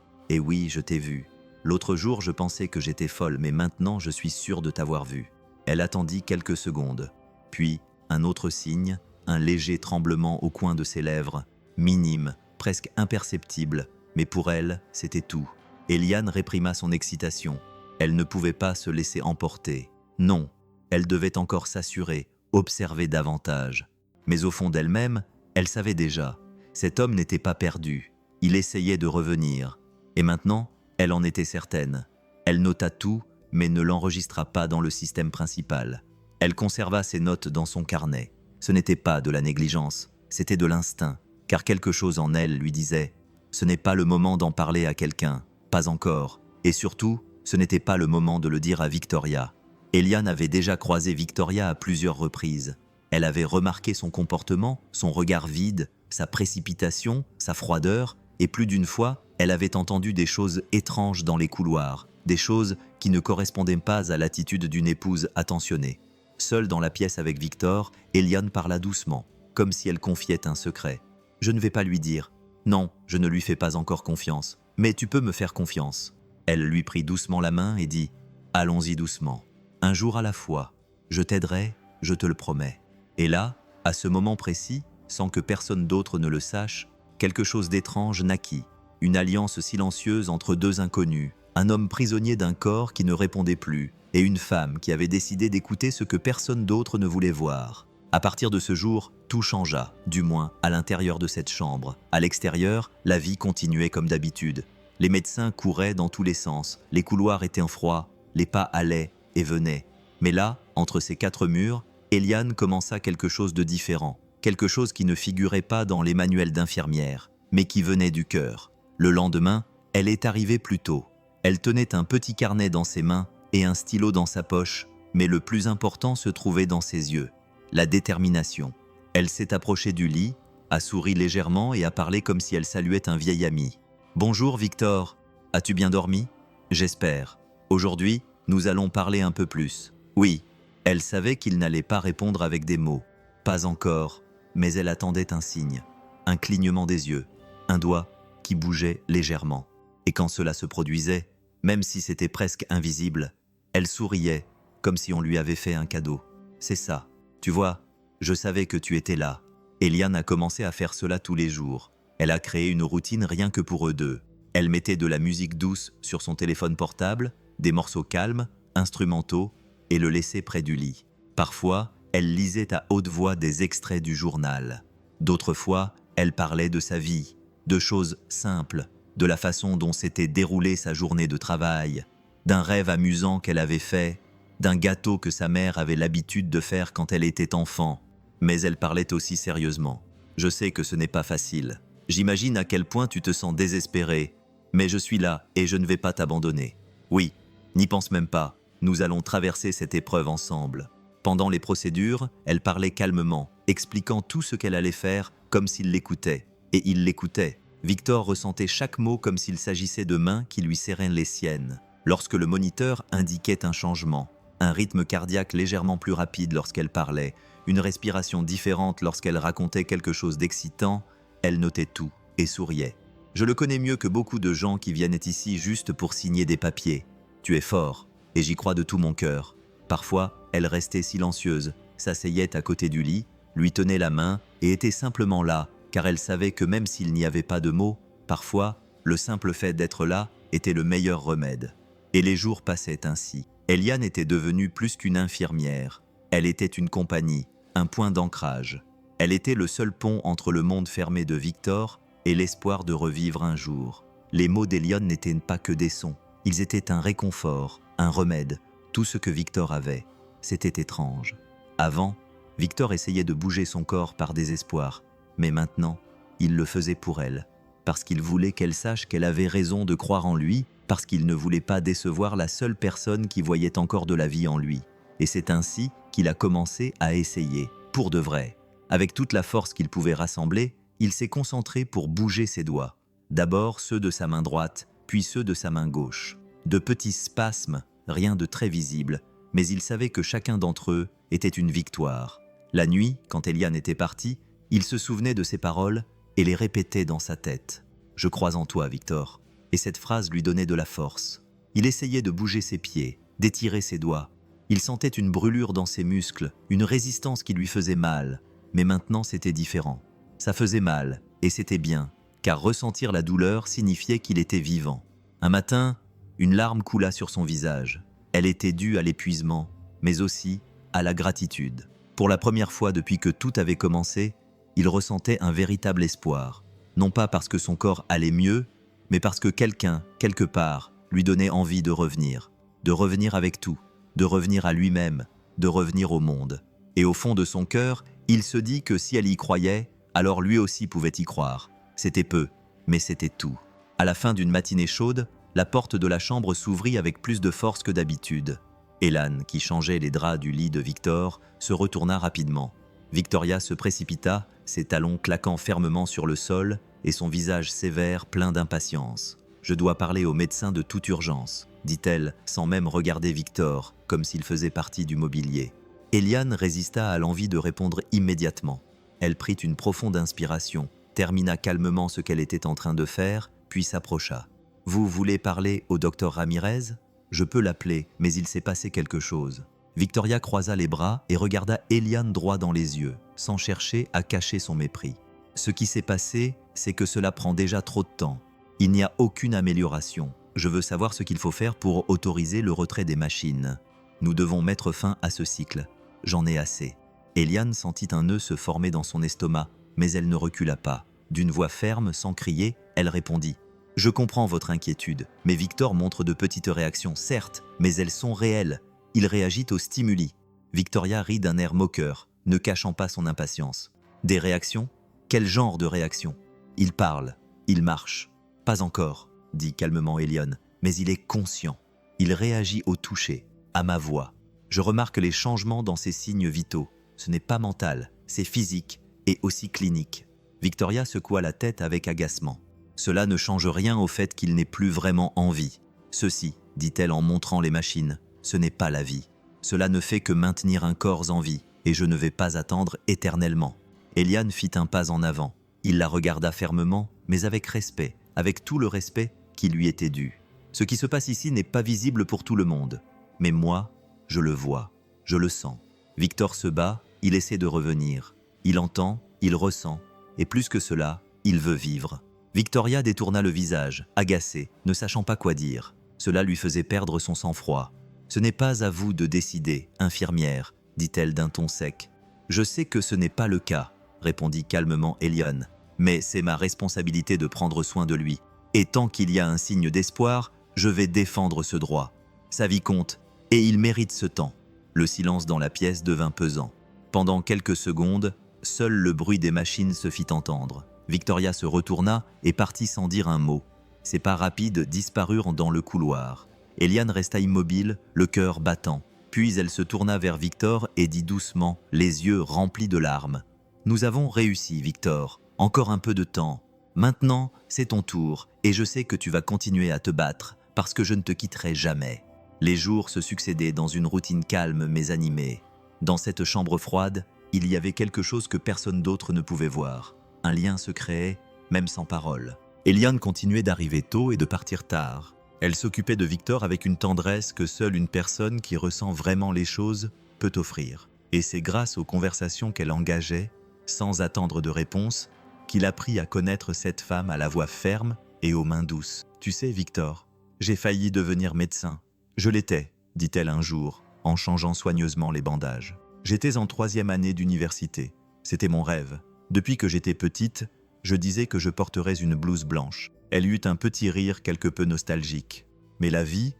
et oui, je t'ai vu. L'autre jour, je pensais que j'étais folle, mais maintenant, je suis sûre de t'avoir vu. » Elle attendit quelques secondes. Puis, un autre signe, un léger tremblement au coin de ses lèvres, minime, presque imperceptible, mais pour elle, c'était tout. Eliane réprima son excitation. Elle ne pouvait pas se laisser emporter. Non, elle devait encore s'assurer, observer davantage. Mais au fond d'elle-même, elle savait déjà. Cet homme n'était pas perdu. Il essayait de revenir. Et maintenant, elle en était certaine. Elle nota tout, mais ne l'enregistra pas dans le système principal. Elle conserva ses notes dans son carnet. Ce n'était pas de la négligence, c'était de l'instinct, car quelque chose en elle lui disait « Ce n'est pas le moment d'en parler à quelqu'un, pas encore. » Et surtout, ce n'était pas le moment de le dire à Victoria. Eliane avait déjà croisé Victoria à plusieurs reprises. Elle avait remarqué son comportement, son regard vide, sa précipitation, sa froideur, et plus d'une fois, elle avait entendu des choses étranges dans les couloirs, des choses qui ne correspondaient pas à l'attitude d'une épouse attentionnée. Seule dans la pièce avec Victor, Eliane parla doucement, comme si elle confiait un secret. « Je ne vais pas lui dire. Non, je ne lui fais pas encore confiance. Mais tu peux me faire confiance. » Elle lui prit doucement la main et dit « Allons-y doucement. Un jour à la fois. Je t'aiderai, je te le promets. » Et là, à ce moment précis, sans que personne d'autre ne le sache, quelque chose d'étrange naquit. Une alliance silencieuse entre deux inconnus. Un homme prisonnier d'un corps qui ne répondait plus, et une femme qui avait décidé d'écouter ce que personne d'autre ne voulait voir. À partir de ce jour, tout changea, du moins à l'intérieur de cette chambre. À l'extérieur, la vie continuait comme d'habitude. Les médecins couraient dans tous les sens, les couloirs étaient en froid, les pas allaient et venaient. Mais là, entre ces quatre murs, Eliane commença quelque chose de différent, quelque chose qui ne figurait pas dans les manuels d'infirmière, mais qui venait du cœur. Le lendemain, elle est arrivée plus tôt. Elle tenait un petit carnet dans ses mains et un stylo dans sa poche, mais le plus important se trouvait dans ses yeux, la détermination. Elle s'est approchée du lit, a souri légèrement et a parlé comme si elle saluait un vieil ami. « Bonjour Victor, as-tu bien dormi ? J'espère. Aujourd'hui, nous allons parler un peu plus. » Oui, elle savait qu'il n'allait pas répondre avec des mots. Pas encore, mais elle attendait un signe, un clignement des yeux, un doigt qui bougeait légèrement. Et quand cela se produisait, même si c'était presque invisible, elle souriait comme si on lui avait fait un cadeau. « C'est ça, tu vois, je savais que tu étais là. » Eliane a commencé à faire cela tous les jours. Elle a créé une routine rien que pour eux deux. Elle mettait de la musique douce sur son téléphone portable, des morceaux calmes, instrumentaux, et le laissait près du lit. Parfois, elle lisait à haute voix des extraits du journal. D'autres fois, elle parlait de sa vie, de choses simples, de la façon dont s'était déroulée sa journée de travail, d'un rêve amusant qu'elle avait fait, d'un gâteau que sa mère avait l'habitude de faire quand elle était enfant. Mais elle parlait aussi sérieusement. « Je sais que ce n'est pas facile. J'imagine à quel point tu te sens désespéré, mais je suis là et je ne vais pas t'abandonner. Oui, n'y pense même pas, nous allons traverser cette épreuve ensemble. » Pendant les procédures, elle parlait calmement, expliquant tout ce qu'elle allait faire comme s'il l'écoutait. Et il l'écoutait. Victor ressentait chaque mot comme s'il s'agissait de mains qui lui serraient les siennes. Lorsque le moniteur indiquait un changement, un rythme cardiaque légèrement plus rapide lorsqu'elle parlait, une respiration différente lorsqu'elle racontait quelque chose d'excitant, elle notait tout et souriait. « Je le connais mieux que beaucoup de gens qui viennent ici juste pour signer des papiers. Tu es fort, et j'y crois de tout mon cœur. » Parfois, elle restait silencieuse, s'asseyait à côté du lit, lui tenait la main et était simplement là, car elle savait que même s'il n'y avait pas de mots, parfois, le simple fait d'être là était le meilleur remède. Et les jours passaient ainsi. Eliane était devenue plus qu'une infirmière. Elle était une compagnie, un point d'ancrage. Elle était le seul pont entre le monde fermé de Victor et l'espoir de revivre un jour. Les mots d'Eliane n'étaient pas que des sons. Ils étaient un réconfort, un remède, tout ce que Victor avait. C'était étrange. Avant, Victor essayait de bouger son corps par désespoir, mais maintenant, il le faisait pour elle, parce qu'il voulait qu'elle sache qu'elle avait raison de croire en lui, parce qu'il ne voulait pas décevoir la seule personne qui voyait encore de la vie en lui. Et c'est ainsi qu'il a commencé à essayer, pour de vrai. Avec toute la force qu'il pouvait rassembler, il s'est concentré pour bouger ses doigts. D'abord ceux de sa main droite, puis ceux de sa main gauche. De petits spasmes, rien de très visible, mais il savait que chacun d'entre eux était une victoire. La nuit, quand Eliane était partie, il se souvenait de ses paroles et les répétait dans sa tête. « Je crois en toi, Victor. » Et cette phrase lui donnait de la force. Il essayait de bouger ses pieds, d'étirer ses doigts. Il sentait une brûlure dans ses muscles, une résistance qui lui faisait mal. Mais maintenant, c'était différent. Ça faisait mal, et c'était bien, car ressentir la douleur signifiait qu'il était vivant. Un matin, une larme coula sur son visage. Elle était due à l'épuisement, mais aussi à la gratitude. Pour la première fois depuis que tout avait commencé, il ressentait un véritable espoir. Non pas parce que son corps allait mieux, mais parce que quelqu'un, quelque part, lui donnait envie de revenir avec tout, de revenir à lui-même, de revenir au monde. Et au fond de son cœur, il se dit que si elle y croyait, alors lui aussi pouvait y croire. C'était peu, mais c'était tout. À la fin d'une matinée chaude, la porte de la chambre s'ouvrit avec plus de force que d'habitude. Eliane, qui changeait les draps du lit de Victor, se retourna rapidement. Victoria se précipita, ses talons claquant fermement sur le sol et son visage sévère plein d'impatience. « Je dois parler au médecin de toute urgence », dit-elle, sans même regarder Victor, comme s'il faisait partie du mobilier. Eliane résista à l'envie de répondre immédiatement. Elle prit une profonde inspiration, termina calmement ce qu'elle était en train de faire, puis s'approcha. « Vous voulez parler au docteur Ramirez ? Je peux l'appeler, mais il s'est passé quelque chose. » Victoria croisa les bras et regarda Eliane droit dans les yeux, sans chercher à cacher son mépris. « Ce qui s'est passé, c'est que cela prend déjà trop de temps. Il n'y a aucune amélioration. Je veux savoir ce qu'il faut faire pour autoriser le retrait des machines. Nous devons mettre fin à ce cycle. J'en ai assez. » Eliane sentit un nœud se former dans son estomac, mais elle ne recula pas. D'une voix ferme, sans crier, elle répondit. « Je comprends votre inquiétude, mais Victor montre de petites réactions, certes, mais elles sont réelles. Il réagit aux stimuli. Victoria rit d'un air moqueur, ne cachant pas son impatience. Des réactions? Quel genre de réactions? Il parle, il marche. Pas encore, dit calmement Elion, mais il est conscient. Il réagit au toucher, à ma voix. Je remarque les changements dans ses signes vitaux. Ce n'est pas mental, c'est physique et aussi clinique. Victoria secoua la tête avec agacement. Cela ne change rien au fait qu'il n'ait plus vraiment envie. Ceci, dit-elle en montrant les machines, ce n'est pas la vie. Cela ne fait que maintenir un corps en vie, et je ne vais pas attendre éternellement. Eliane fit un pas en avant. Il la regarda fermement, mais avec respect, avec tout le respect qui lui était dû. Ce qui se passe ici n'est pas visible pour tout le monde. Mais moi, je le vois, je le sens. Victor se bat, il essaie de revenir. Il entend, il ressent, et plus que cela, il veut vivre. Victoria détourna le visage, agacée, ne sachant pas quoi dire. Cela lui faisait perdre son sang-froid. « Ce n'est pas à vous de décider, infirmière, » dit-elle d'un ton sec. « Je sais que ce n'est pas le cas, » répondit calmement Elion. « Mais c'est ma responsabilité de prendre soin de lui. Et tant qu'il y a un signe d'espoir, je vais défendre ce droit. Sa vie compte, et il mérite ce temps. » Le silence dans la pièce devint pesant. Pendant quelques secondes, seul le bruit des machines se fit entendre. Victoria se retourna et partit sans dire un mot. Ses pas rapides disparurent dans le couloir. Eliane resta immobile, le cœur battant. Puis elle se tourna vers Victor et dit doucement, les yeux remplis de larmes. « Nous avons réussi, Victor. Encore un peu de temps. Maintenant, c'est ton tour, et je sais que tu vas continuer à te battre, parce que je ne te quitterai jamais. » Les jours se succédaient dans une routine calme mais animée. Dans cette chambre froide, il y avait quelque chose que personne d'autre ne pouvait voir. Un lien se créait, même sans parole. Eliane continuait d'arriver tôt et de partir tard. Elle s'occupait de Victor avec une tendresse que seule une personne qui ressent vraiment les choses peut offrir. Et c'est grâce aux conversations qu'elle engageait, sans attendre de réponse, qu'il apprit à connaître cette femme à la voix ferme et aux mains douces. « Tu sais, Victor, j'ai failli devenir médecin. Je l'étais, dit-elle un jour, en changeant soigneusement les bandages. J'étais en 3e année d'université. C'était mon rêve. Depuis que j'étais petite, je disais que je porterais une blouse blanche. » Elle eut un petit rire quelque peu nostalgique. « Mais la vie,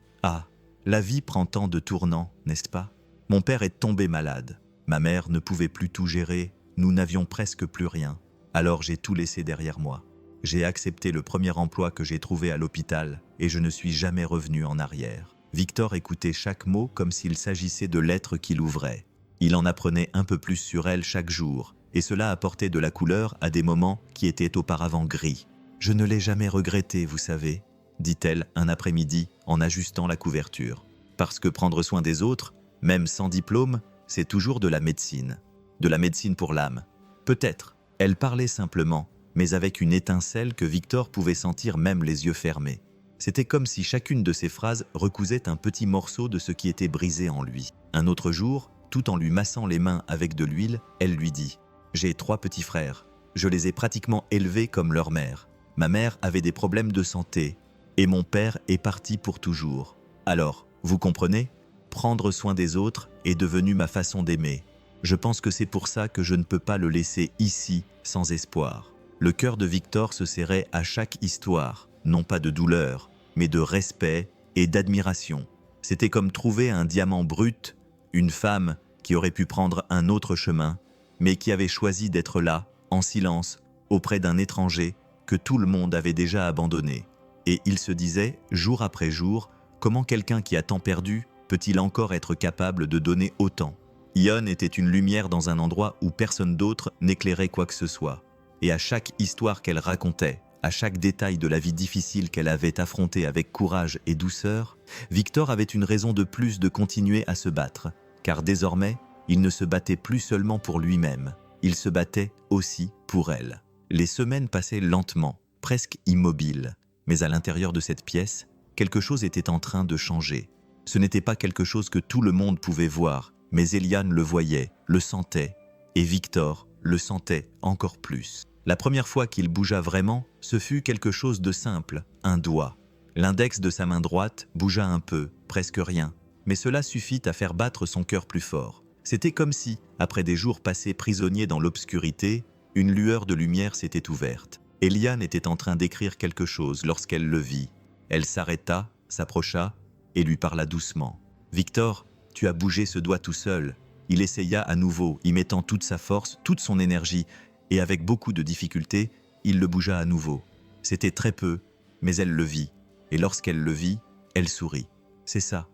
la vie prend tant de tournants, n'est-ce pas? Mon père est tombé malade. Ma mère ne pouvait plus tout gérer, nous n'avions presque plus rien. Alors j'ai tout laissé derrière moi. J'ai accepté le premier emploi que j'ai trouvé à l'hôpital et je ne suis jamais revenu en arrière. » Victor écoutait chaque mot comme s'il s'agissait de lettres qu'il ouvrait. Il en apprenait un peu plus sur elle chaque jour, et cela apportait de la couleur à des moments qui étaient auparavant gris. « Je ne l'ai jamais regretté, vous savez, » dit-elle un après-midi en ajustant la couverture. « Parce que prendre soin des autres, même sans diplôme, c'est toujours de la médecine. De la médecine pour l'âme. Peut-être. » Elle parlait simplement, mais avec une étincelle que Victor pouvait sentir même les yeux fermés. C'était comme si chacune de ces phrases recousait un petit morceau de ce qui était brisé en lui. Un autre jour, tout en lui massant les mains avec de l'huile, elle lui dit « J'ai 3 petits frères. Je les ai pratiquement élevés comme leur mère. Ma mère avait des problèmes de santé et mon père est parti pour toujours. Alors, vous comprenez? Prendre soin des autres est devenu ma façon d'aimer. Je pense que c'est pour ça que je ne peux pas le laisser ici sans espoir. » Le cœur de Victor se serrait à chaque histoire, non pas de douleur, mais de respect et d'admiration. C'était comme trouver un diamant brut, une femme qui aurait pu prendre un autre chemin, mais qui avait choisi d'être là, en silence, auprès d'un étranger que tout le monde avait déjà abandonné. Et il se disait, jour après jour, comment quelqu'un qui a tant perdu peut-il encore être capable de donner autant? Ion était une lumière dans un endroit où personne d'autre n'éclairait quoi que ce soit. Et à chaque histoire qu'elle racontait, à chaque détail de la vie difficile qu'elle avait affrontée avec courage et douceur, Victor avait une raison de plus de continuer à se battre, car désormais, il ne se battait plus seulement pour lui-même, il se battait aussi pour elle. Les semaines passaient lentement, presque immobiles, mais à l'intérieur de cette pièce, quelque chose était en train de changer. Ce n'était pas quelque chose que tout le monde pouvait voir, mais Eliane le voyait, le sentait, et Victor le sentait encore plus. La première fois qu'il bougea vraiment, ce fut quelque chose de simple, un doigt. L'index de sa main droite bougea un peu, presque rien, mais cela suffit à faire battre son cœur plus fort. C'était comme si, après des jours passés prisonniers dans l'obscurité, une lueur de lumière s'était ouverte. Eliane était en train d'écrire quelque chose lorsqu'elle le vit. Elle s'arrêta, s'approcha et lui parla doucement. « Victor, tu as bougé ce doigt tout seul. » Il essaya à nouveau, y mettant toute sa force, toute son énergie, et avec beaucoup de difficulté, il le bougea à nouveau. C'était très peu, mais elle le vit. Et lorsqu'elle le vit, elle sourit. « C'est ça,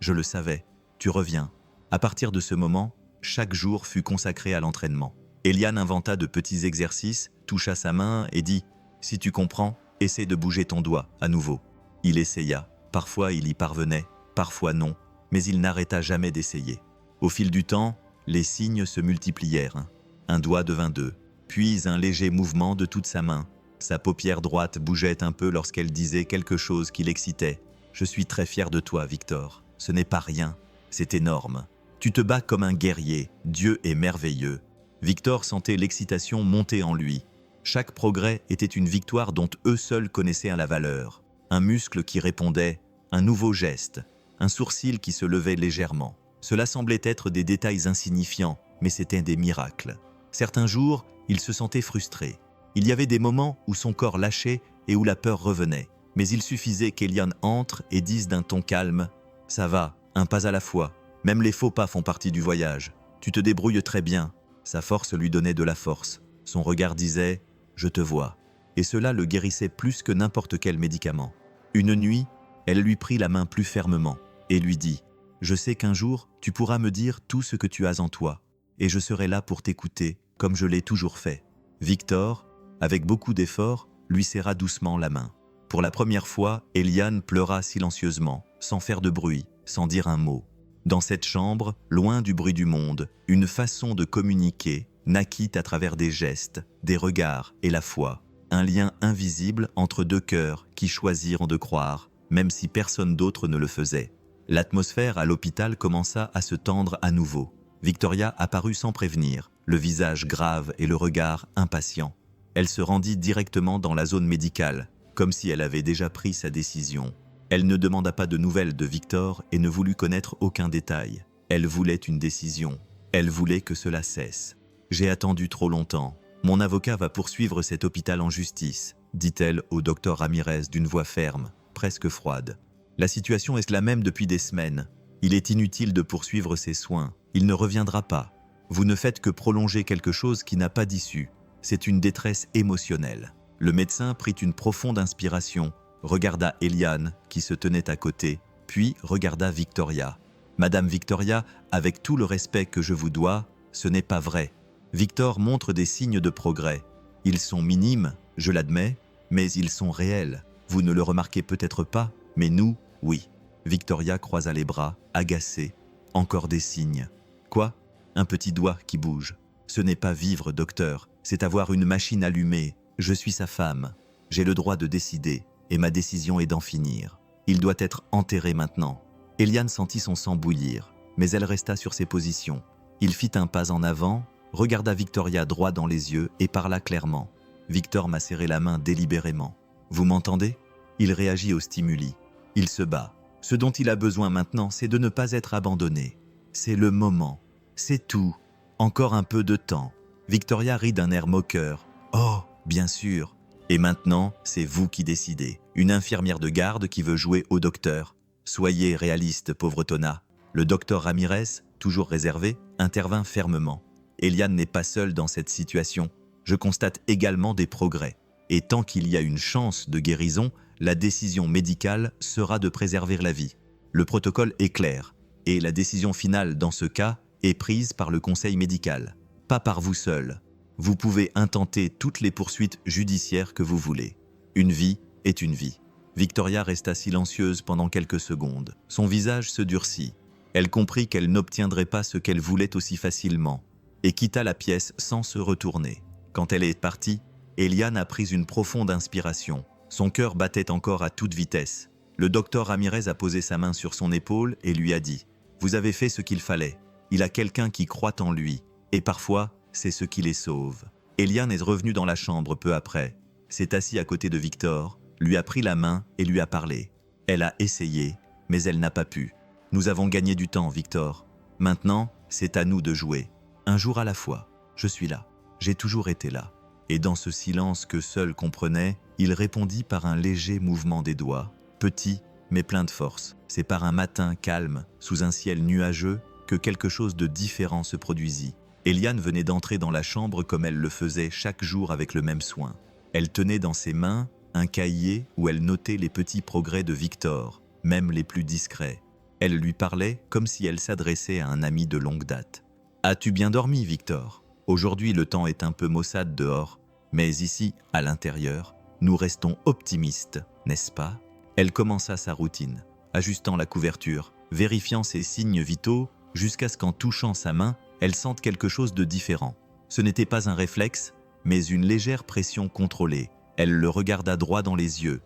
je le savais, tu reviens. » À partir de ce moment, chaque jour fut consacré à l'entraînement. Eliane inventa de petits exercices, toucha sa main et dit « Si tu comprends, essaie de bouger ton doigt à nouveau. » Il essaya. Parfois il y parvenait, parfois non, mais il n'arrêta jamais d'essayer. Au fil du temps, les signes se multiplièrent. Un doigt devint deux, puis un léger mouvement de toute sa main. Sa paupière droite bougeait un peu lorsqu'elle disait quelque chose qui l'excitait. « Je suis très fier de toi, Victor. Ce n'est pas rien, c'est énorme. Tu te bats comme un guerrier, Dieu est merveilleux. » Victor sentait l'excitation monter en lui. Chaque progrès était une victoire dont eux seuls connaissaient la valeur. Un muscle qui répondait, un nouveau geste, un sourcil qui se levait légèrement. Cela semblait être des détails insignifiants, mais c'étaient des miracles. Certains jours, il se sentait frustré. Il y avait des moments où son corps lâchait et où la peur revenait. Mais il suffisait qu'Eliane entre et dise d'un ton calme « Ça va, un pas à la fois. Même les faux pas font partie du voyage. Tu te débrouilles très bien. » Sa force lui donnait de la force. Son regard disait « Je te vois ». Et cela le guérissait plus que n'importe quel médicament. Une nuit, elle lui prit la main plus fermement et lui dit « Je sais qu'un jour, tu pourras me dire tout ce que tu as en toi, et je serai là pour t'écouter, comme je l'ai toujours fait. » Victor, avec beaucoup d'efforts, lui serra doucement la main. Pour la première fois, Eliane pleura silencieusement, sans faire de bruit, sans dire un mot. Dans cette chambre, loin du bruit du monde, une façon de communiquer naquit à travers des gestes, des regards et la foi. Un lien invisible entre deux cœurs qui choisirent de croire, même si personne d'autre ne le faisait. L'atmosphère à l'hôpital commença à se tendre à nouveau. Victoria apparut sans prévenir, le visage grave et le regard impatient. Elle se rendit directement dans la zone médicale, comme si elle avait déjà pris sa décision. Elle ne demanda pas de nouvelles de Victor et ne voulut connaître aucun détail. Elle voulait une décision. Elle voulait que cela cesse. « J'ai attendu trop longtemps. Mon avocat va poursuivre cet hôpital en justice, » dit-elle au docteur Ramirez d'une voix ferme, presque froide. « La situation est la même depuis des semaines. Il est inutile de poursuivre ses soins. Il ne reviendra pas. Vous ne faites que prolonger quelque chose qui n'a pas d'issue. C'est une détresse émotionnelle. » Le médecin prit une profonde inspiration, regarda Eliane, qui se tenait à côté, puis regarda Victoria. « Madame Victoria, avec tout le respect que je vous dois, ce n'est pas vrai. Victor montre des signes de progrès. Ils sont minimes, je l'admets, mais ils sont réels. Vous ne le remarquez peut-être pas, mais nous, oui. » Victoria croisa les bras, agacée. Encore des signes. « Quoi ? Un petit doigt qui bouge. Ce n'est pas vivre, docteur, c'est avoir une machine allumée. Je suis sa femme. J'ai le droit de décider, et ma décision est d'en finir. Il doit être enterré maintenant. » Eliane sentit son sang bouillir, mais elle resta sur ses positions. Il fit un pas en avant, regarda Victoria droit dans les yeux et parla clairement. Victor m'a serré la main délibérément. « Vous m'entendez ? » Il réagit au stimuli. Il se bat. Ce dont il a besoin maintenant, c'est de ne pas être abandonné. C'est le moment. C'est tout. Encore un peu de temps. Victoria rit d'un air moqueur. « Oh, bien sûr. Et maintenant, c'est vous qui décidez. Une infirmière de garde qui veut jouer au docteur. Soyez réaliste, pauvre Tona. » Le docteur Ramirez, toujours réservé, intervint fermement. « Eliane n'est pas seule dans cette situation. Je constate également des progrès. Et tant qu'il y a une chance de guérison, la décision médicale sera de préserver la vie. Le protocole est clair, et la décision finale dans ce cas est prise par le conseil médical, pas par vous seul. Vous pouvez intenter toutes les poursuites judiciaires que vous voulez. Une vie est une vie. » Victoria resta silencieuse pendant quelques secondes. Son visage se durcit. Elle comprit qu'elle n'obtiendrait pas ce qu'elle voulait aussi facilement, et quitta la pièce sans se retourner. Quand elle est partie, Eliane a pris une profonde inspiration. Son cœur battait encore à toute vitesse. Le docteur Ramirez a posé sa main sur son épaule et lui a dit « Vous avez fait ce qu'il fallait. Il a quelqu'un qui croit en lui, et parfois, c'est ce qui les sauve. » Eliane est revenue dans la chambre peu après, s'est assise à côté de Victor, lui a pris la main et lui a parlé. Elle a essayé, mais elle n'a pas pu. « Nous avons gagné du temps, Victor. Maintenant, c'est à nous de jouer. Un jour à la fois. Je suis là. J'ai toujours été là. » Et dans ce silence que seul comprenait, il répondit par un léger mouvement des doigts, petit mais plein de force. C'est par un matin calme, sous un ciel nuageux, que quelque chose de différent se produisit. Eliane venait d'entrer dans la chambre comme elle le faisait chaque jour avec le même soin. Elle tenait dans ses mains un cahier où elle notait les petits progrès de Victor, même les plus discrets. Elle lui parlait comme si elle s'adressait à un ami de longue date. « As-tu bien dormi, Victor ? Aujourd'hui, le temps est un peu maussade dehors, mais ici, à l'intérieur, nous restons optimistes, n'est-ce pas ?» Elle commença sa routine, ajustant la couverture, vérifiant ses signes vitaux, jusqu'à ce qu'en touchant sa main, elle sente quelque chose de différent. Ce n'était pas un réflexe, mais une légère pression contrôlée. Elle le regarda droit dans les yeux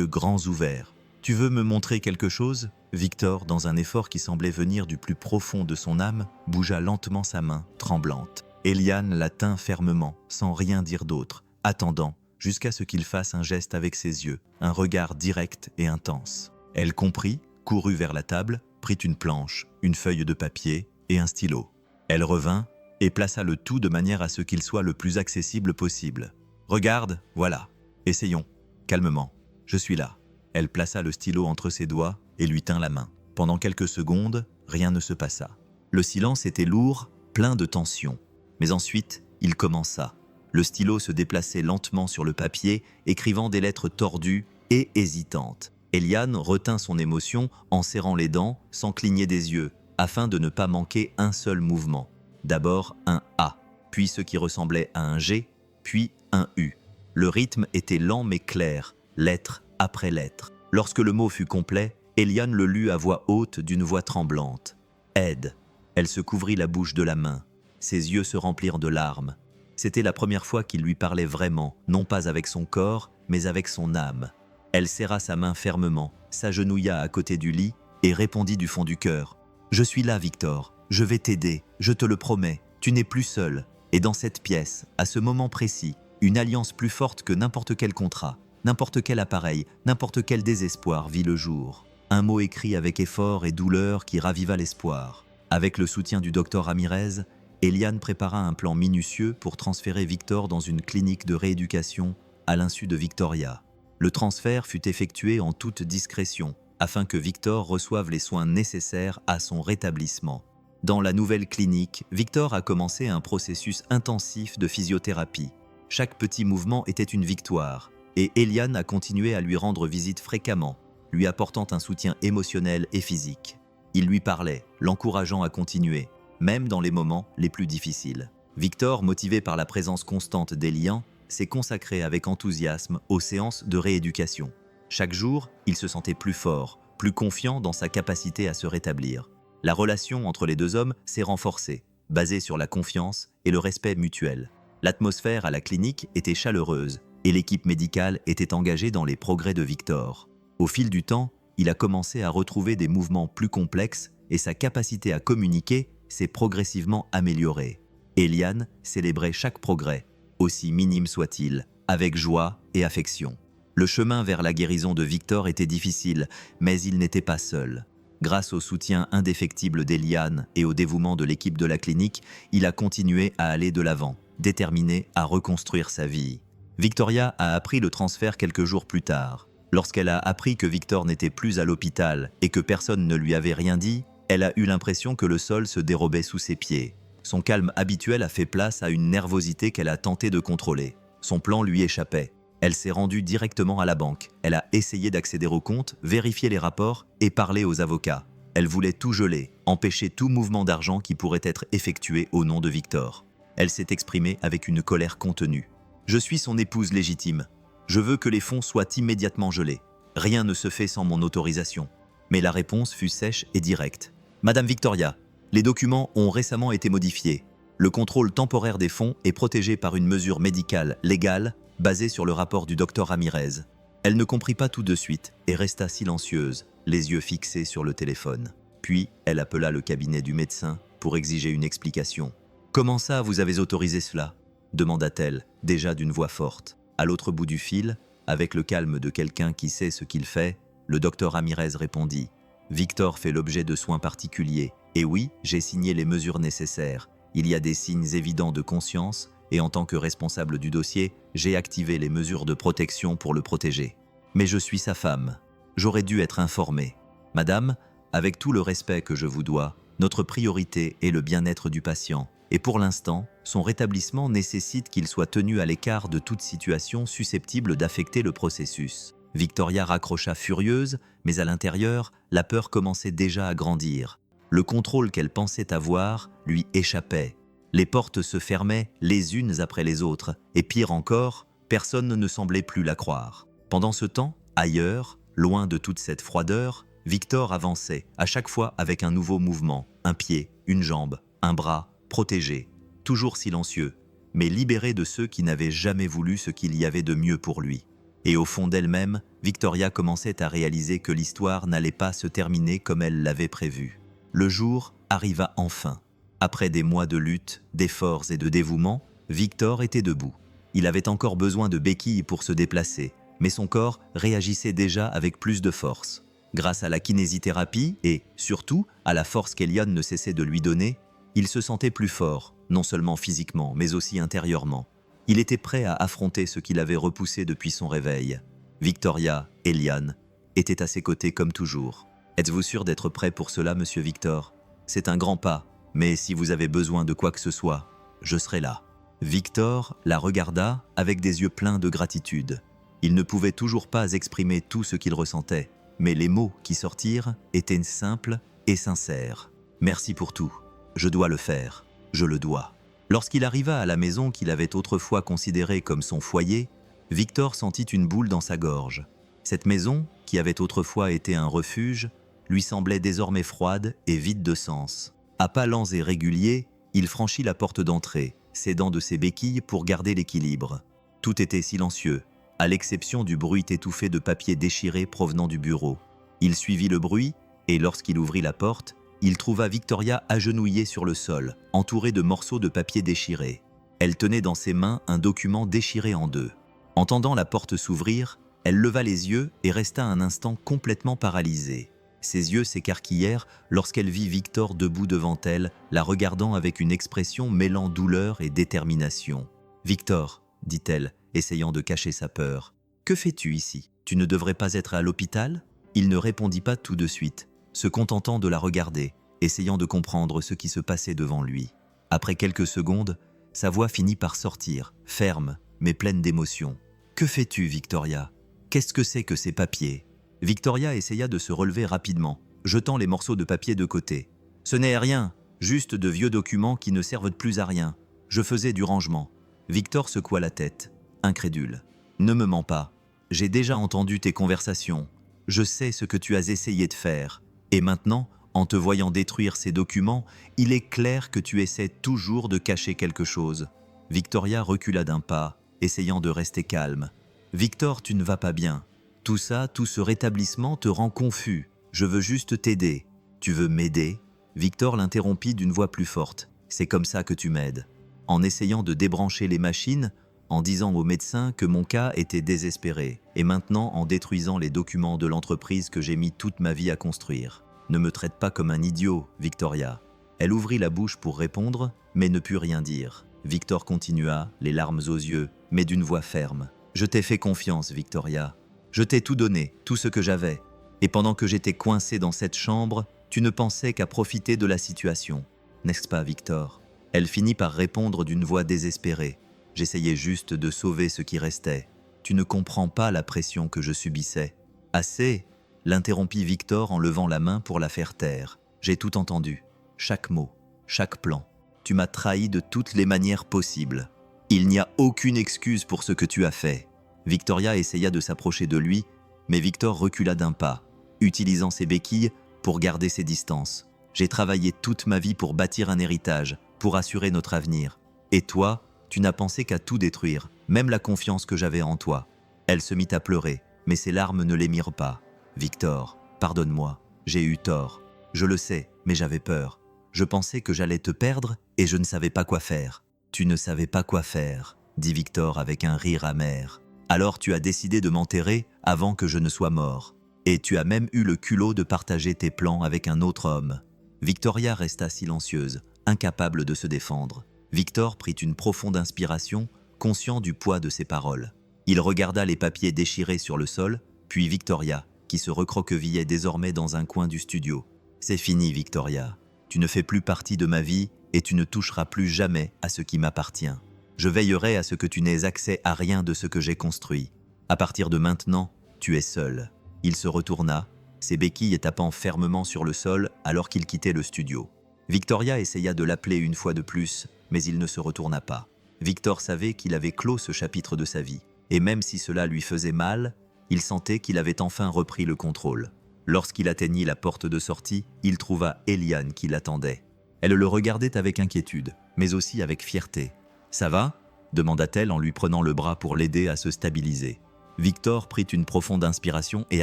grands ouverts. « Tu veux me montrer quelque chose ?» Victor, dans un effort qui semblait venir du plus profond de son âme, bougea lentement sa main, tremblante. Eliane la tint fermement, sans rien dire d'autre, attendant, jusqu'à ce qu'il fasse un geste avec ses yeux, un regard direct et intense. Elle comprit, courut vers la table, prit une planche, une feuille de papier et un stylo. Elle revint et plaça le tout de manière à ce qu'il soit le plus accessible possible. « Regarde, voilà. Essayons. Calmement. Je suis là. » Elle plaça le stylo entre ses doigts et lui tint la main. Pendant quelques secondes, rien ne se passa. Le silence était lourd, plein de tension. Mais ensuite, il commença. Le stylo se déplaçait lentement sur le papier, écrivant des lettres tordues et hésitantes. Eliane retint son émotion en serrant les dents, sans cligner des yeux, afin de ne pas manquer un seul mouvement. D'abord un A, puis ce qui ressemblait à un G, puis un U. Le rythme était lent mais clair, lettre après lettre. Lorsque le mot fut complet, Eliane le lut à voix haute d'une voix tremblante. « Aide !» Elle se couvrit la bouche de la main. Ses yeux se remplirent de larmes. C'était la première fois qu'il lui parlait vraiment, non pas avec son corps, mais avec son âme. Elle serra sa main fermement, s'agenouilla à côté du lit et répondit du fond du cœur. « Je suis là, Victor. Je vais t'aider. Je te le promets. Tu n'es plus seul. Et dans cette pièce, à ce moment précis, une alliance plus forte que n'importe quel contrat, n'importe quel appareil, n'importe quel désespoir vit le jour. » Un mot écrit avec effort et douleur qui raviva l'espoir. Avec le soutien du docteur Ramirez, Eliane prépara un plan minutieux pour transférer Victor dans une clinique de rééducation à l'insu de Victoria. Le transfert fut effectué en toute discrétion, afin que Victor reçoive les soins nécessaires à son rétablissement. Dans la nouvelle clinique, Victor a commencé un processus intensif de physiothérapie. Chaque petit mouvement était une victoire, et Eliane a continué à lui rendre visite fréquemment, lui apportant un soutien émotionnel et physique. Il lui parlait, l'encourageant à continuer, même dans les moments les plus difficiles. Victor, motivé par la présence constante d'Eliane, s'est consacré avec enthousiasme aux séances de rééducation. Chaque jour, il se sentait plus fort, plus confiant dans sa capacité à se rétablir. La relation entre les deux hommes s'est renforcée, basée sur la confiance et le respect mutuel. L'atmosphère à la clinique était chaleureuse et l'équipe médicale était engagée dans les progrès de Victor. Au fil du temps, il a commencé à retrouver des mouvements plus complexes et sa capacité à communiquer s'est progressivement améliorée. Eliane célébrait chaque progrès, aussi minime soit-il, avec joie et affection. Le chemin vers la guérison de Victor était difficile, mais il n'était pas seul. Grâce au soutien indéfectible d'Eliane et au dévouement de l'équipe de la clinique, il a continué à aller de l'avant, déterminé à reconstruire sa vie. Victoria a appris le transfert quelques jours plus tard. Lorsqu'elle a appris que Victor n'était plus à l'hôpital et que personne ne lui avait rien dit, elle a eu l'impression que le sol se dérobait sous ses pieds. Son calme habituel a fait place à une nervosité qu'elle a tenté de contrôler. Son plan lui échappait. Elle s'est rendue directement à la banque. Elle a essayé d'accéder au compte, vérifier les rapports et parler aux avocats. Elle voulait tout geler, empêcher tout mouvement d'argent qui pourrait être effectué au nom de Victor. Elle s'est exprimée avec une colère contenue. « Je suis son épouse légitime. Je veux que les fonds soient immédiatement gelés. Rien ne se fait sans mon autorisation. » Mais la réponse fut sèche et directe. « Madame Victoria, les documents ont récemment été modifiés. Le contrôle temporaire des fonds est protégé par une mesure médicale légale basée sur le rapport du docteur Ramirez. » Elle ne comprit pas tout de suite et resta silencieuse, les yeux fixés sur le téléphone. Puis, elle appela le cabinet du médecin pour exiger une explication. « Comment ça, vous avez autorisé cela ?» demanda-t-elle, déjà d'une voix forte. À l'autre bout du fil, avec le calme de quelqu'un qui sait ce qu'il fait, le docteur Ramirez répondit « Victor fait l'objet de soins particuliers. Et oui, j'ai signé les mesures nécessaires. Il y a des signes évidents de conscience, et en tant que responsable du dossier, j'ai activé les mesures de protection pour le protéger. Mais je suis sa femme. J'aurais dû être informé. Madame, avec tout le respect que je vous dois, notre priorité est le bien-être du patient. Et pour l'instant, son rétablissement nécessite qu'il soit tenu à l'écart de toute situation susceptible d'affecter le processus. Victoria raccrocha furieuse, mais à l'intérieur, la peur commençait déjà à grandir. Le contrôle qu'elle pensait avoir lui échappait. Les portes se fermaient les unes après les autres, et pire encore, personne ne semblait plus la croire. Pendant ce temps, ailleurs, loin de toute cette froideur, Victor avançait, à chaque fois avec un nouveau mouvement, un pied, une jambe, un bras, protégé, toujours silencieux, mais libéré de ceux qui n'avaient jamais voulu ce qu'il y avait de mieux pour lui. Et au fond d'elle-même, Victoria commençait à réaliser que l'histoire n'allait pas se terminer comme elle l'avait prévu. Le jour arriva enfin. Après des mois de lutte, d'efforts et de dévouement, Victor était debout. Il avait encore besoin de béquilles pour se déplacer, mais son corps réagissait déjà avec plus de force. Grâce à la kinésithérapie et, surtout, à la force qu'Eliane ne cessait de lui donner, il se sentait plus fort, non seulement physiquement, mais aussi intérieurement. Il était prêt à affronter ce qu'il avait repoussé depuis son réveil. Victoria, Eliane, étaient à ses côtés comme toujours. Êtes-vous sûr d'être prêt pour cela, monsieur Victor? C'est un grand pas, mais si vous avez besoin de quoi que ce soit, je serai là. Victor la regarda avec des yeux pleins de gratitude. Il ne pouvait toujours pas exprimer tout ce qu'il ressentait, mais les mots qui sortirent étaient simples et sincères. Merci pour tout. Je dois le faire. Je le dois. Lorsqu'il arriva à la maison qu'il avait autrefois considérée comme son foyer, Victor sentit une boule dans sa gorge. Cette maison, qui avait autrefois été un refuge, lui semblait désormais froide et vide de sens. À pas lents et réguliers, il franchit la porte d'entrée, s'aidant de ses béquilles pour garder l'équilibre. Tout était silencieux, à l'exception du bruit étouffé de papier déchiré provenant du bureau. Il suivit le bruit et lorsqu'il ouvrit la porte, il trouva Victoria agenouillée sur le sol, entourée de morceaux de papier déchirés. Elle tenait dans ses mains un document déchiré en deux. Entendant la porte s'ouvrir, elle leva les yeux et resta un instant complètement paralysée. Ses yeux s'écarquillèrent lorsqu'elle vit Victor debout devant elle, la regardant avec une expression mêlant douleur et détermination. « Victor, dit-elle, essayant de cacher sa peur, que fais-tu ici? Tu ne devrais pas être à l'hôpital ?» Il ne répondit pas tout de suite, se contentant de la regarder, essayant de comprendre ce qui se passait devant lui. Après quelques secondes, sa voix finit par sortir, ferme, mais pleine d'émotion. « Que fais-tu, Victoria? Qu'est-ce que c'est que ces papiers ?» Victoria essaya de se relever rapidement, jetant les morceaux de papier de côté. « Ce n'est rien, juste de vieux documents qui ne servent plus à rien. Je faisais du rangement. » Victor secoua la tête, incrédule. « Ne me mens pas. J'ai déjà entendu tes conversations. Je sais ce que tu as essayé de faire. Et maintenant, en te voyant détruire ces documents, il est clair que tu essaies toujours de cacher quelque chose. » Victoria recula d'un pas, essayant de rester calme. « Victor, tu ne vas pas bien. Tout ça, tout ce rétablissement te rend confus. Je veux juste t'aider. Tu veux m'aider ?» Victor l'interrompit d'une voix plus forte. « C'est comme ça que tu m'aides. En essayant de débrancher les machines, en disant au médecin que mon cas était désespéré, et maintenant en détruisant les documents de l'entreprise que j'ai mis toute ma vie à construire. Ne me traite pas comme un idiot, Victoria. » Elle ouvrit la bouche pour répondre, mais ne put rien dire. Victor continua, les larmes aux yeux, mais d'une voix ferme. « Je t'ai fait confiance, Victoria. Je t'ai tout donné, tout ce que j'avais. Et pendant que j'étais coincé dans cette chambre, tu ne pensais qu'à profiter de la situation. N'est-ce pas, Victor ?» Elle finit par répondre d'une voix désespérée. « J'essayais juste de sauver ce qui restait. Tu ne comprends pas la pression que je subissais. »« Assez !» l'interrompit Victor en levant la main pour la faire taire. « J'ai tout entendu. Chaque mot, chaque plan. Tu m'as trahi de toutes les manières possibles. Il n'y a aucune excuse pour ce que tu as fait. » Victoria essaya de s'approcher de lui, mais Victor recula d'un pas, utilisant ses béquilles pour garder ses distances. « J'ai travaillé toute ma vie pour bâtir un héritage, pour assurer notre avenir. Et toi, tu n'as pensé qu'à tout détruire, même la confiance que j'avais en toi. » Elle se mit à pleurer, mais ses larmes ne l'émirent pas. « Victor, pardonne-moi, j'ai eu tort. Je le sais, mais j'avais peur. Je pensais que j'allais te perdre et je ne savais pas quoi faire. »« Tu ne savais pas quoi faire, » dit Victor avec un rire amer. « Alors tu as décidé de m'enterrer avant que je ne sois mort. Et tu as même eu le culot de partager tes plans avec un autre homme. » Victoria resta silencieuse, incapable de se défendre. Victor prit une profonde inspiration, conscient du poids de ses paroles. Il regarda les papiers déchirés sur le sol, puis Victoria, qui se recroquevillait désormais dans un coin du studio. « C'est fini, Victoria. Tu ne fais plus partie de ma vie et tu ne toucheras plus jamais à ce qui m'appartient. Je veillerai à ce que tu n'aies accès à rien de ce que j'ai construit. À partir de maintenant, tu es seul. » Il se retourna, ses béquilles tapant fermement sur le sol alors qu'il quittait le studio. Victoria essaya de l'appeler une fois de plus, mais il ne se retourna pas. Victor savait qu'il avait clos ce chapitre de sa vie, et même si cela lui faisait mal, il sentait qu'il avait enfin repris le contrôle. Lorsqu'il atteignit la porte de sortie, il trouva Eliane qui l'attendait. Elle le regardait avec inquiétude, mais aussi avec fierté. « Ça va ?» demanda-t-elle en lui prenant le bras pour l'aider à se stabiliser. Victor prit une profonde inspiration et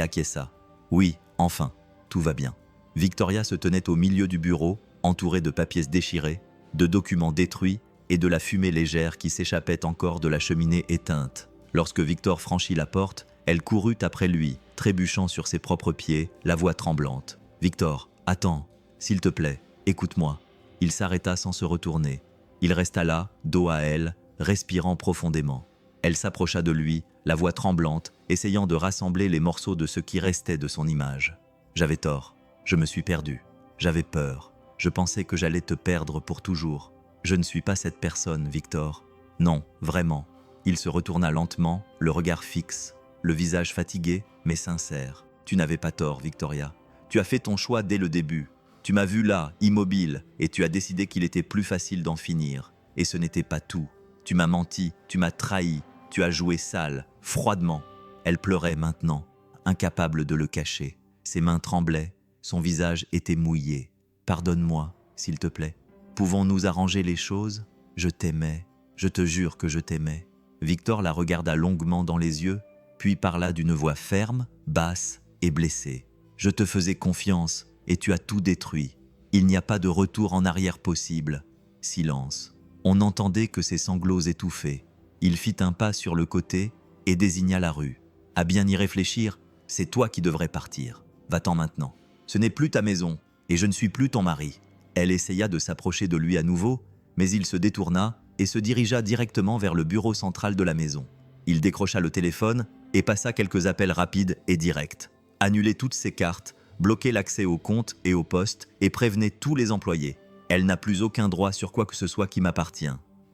acquiesça. « Oui, enfin, tout va bien. » Victoria se tenait au milieu du bureau, entourée de papiers déchirés, de documents détruits et de la fumée légère qui s'échappait encore de la cheminée éteinte. Lorsque Victor franchit la porte, elle courut après lui, trébuchant sur ses propres pieds, la voix tremblante. « Victor, attends, s'il te plaît, écoute-moi. » Il s'arrêta sans se retourner. Il resta là, dos à elle, respirant profondément. Elle s'approcha de lui, la voix tremblante, essayant de rassembler les morceaux de ce qui restait de son image. « J'avais tort, je me suis perdu. J'avais peur. Je pensais que j'allais te perdre pour toujours. Je ne suis pas cette personne, Victor. Non, vraiment. » Il se retourna lentement, le regard fixe, le visage fatigué, mais sincère. « Tu n'avais pas tort, Victoria. Tu as fait ton choix dès le début. Tu m'as vu là, immobile, et tu as décidé qu'il était plus facile d'en finir. Et ce n'était pas tout. Tu m'as menti, tu m'as trahi, tu as joué sale, froidement. » Elle pleurait maintenant, incapable de le cacher. Ses mains tremblaient, son visage était mouillé. « Pardonne-moi, s'il te plaît. Pouvons-nous arranger les choses ? Je t'aimais, je te jure que je t'aimais. » Victor la regarda longuement dans les yeux, puis parla d'une voix ferme, basse et blessée. « Je te faisais confiance et tu as tout détruit. Il n'y a pas de retour en arrière possible. » Silence. On n'entendait que ses sanglots étouffés. Il fit un pas sur le côté et désigna la rue. « À bien y réfléchir, c'est toi qui devrais partir. Va-t'en maintenant. Ce n'est plus ta maison et je ne suis plus ton mari. » Elle essaya de s'approcher de lui à nouveau, mais il se détourna et se dirigea directement vers le bureau central de la maison. Il décrocha le téléphone et passa quelques appels rapides et directs. Annulait toutes ses cartes, bloquait l'accès au compte et au poste et prévenait tous les employés. « Elle n'a plus aucun droit sur quoi que ce soit qui m'appartient. »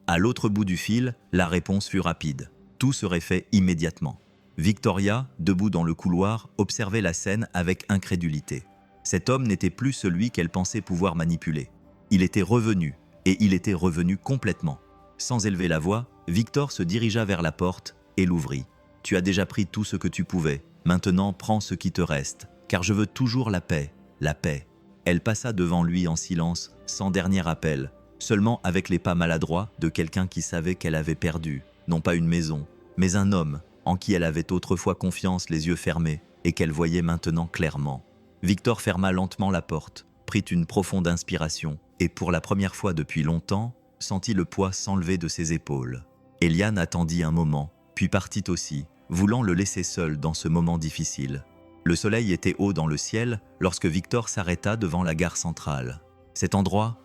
À l'autre bout du fil, la réponse fut rapide. Tout serait fait immédiatement. Victoria, debout dans le couloir, observait la scène avec incrédulité. Cet homme n'était plus celui qu'elle pensait pouvoir manipuler. Il était revenu, et il était revenu complètement. Sans élever la voix, Victor se dirigea vers la porte et l'ouvrit. « Tu as déjà pris tout ce que tu pouvais. Maintenant, prends ce qui te reste, car je veux toujours la paix, la paix. » Elle passa devant lui en silence, sans dernier appel, seulement avec les pas maladroits de quelqu'un qui savait qu'elle avait perdu, non pas une maison, mais un homme en qui elle avait autrefois confiance les yeux fermés et qu'elle voyait maintenant clairement. Victor ferma lentement la porte, prit une profonde inspiration et pour la première fois depuis longtemps, sentit le poids s'enlever de ses épaules. Eliane attendit un moment, puis partit aussi, voulant le laisser seul dans ce moment difficile. Le soleil était haut dans le ciel lorsque Victor s'arrêta devant la gare centrale. Cet endroit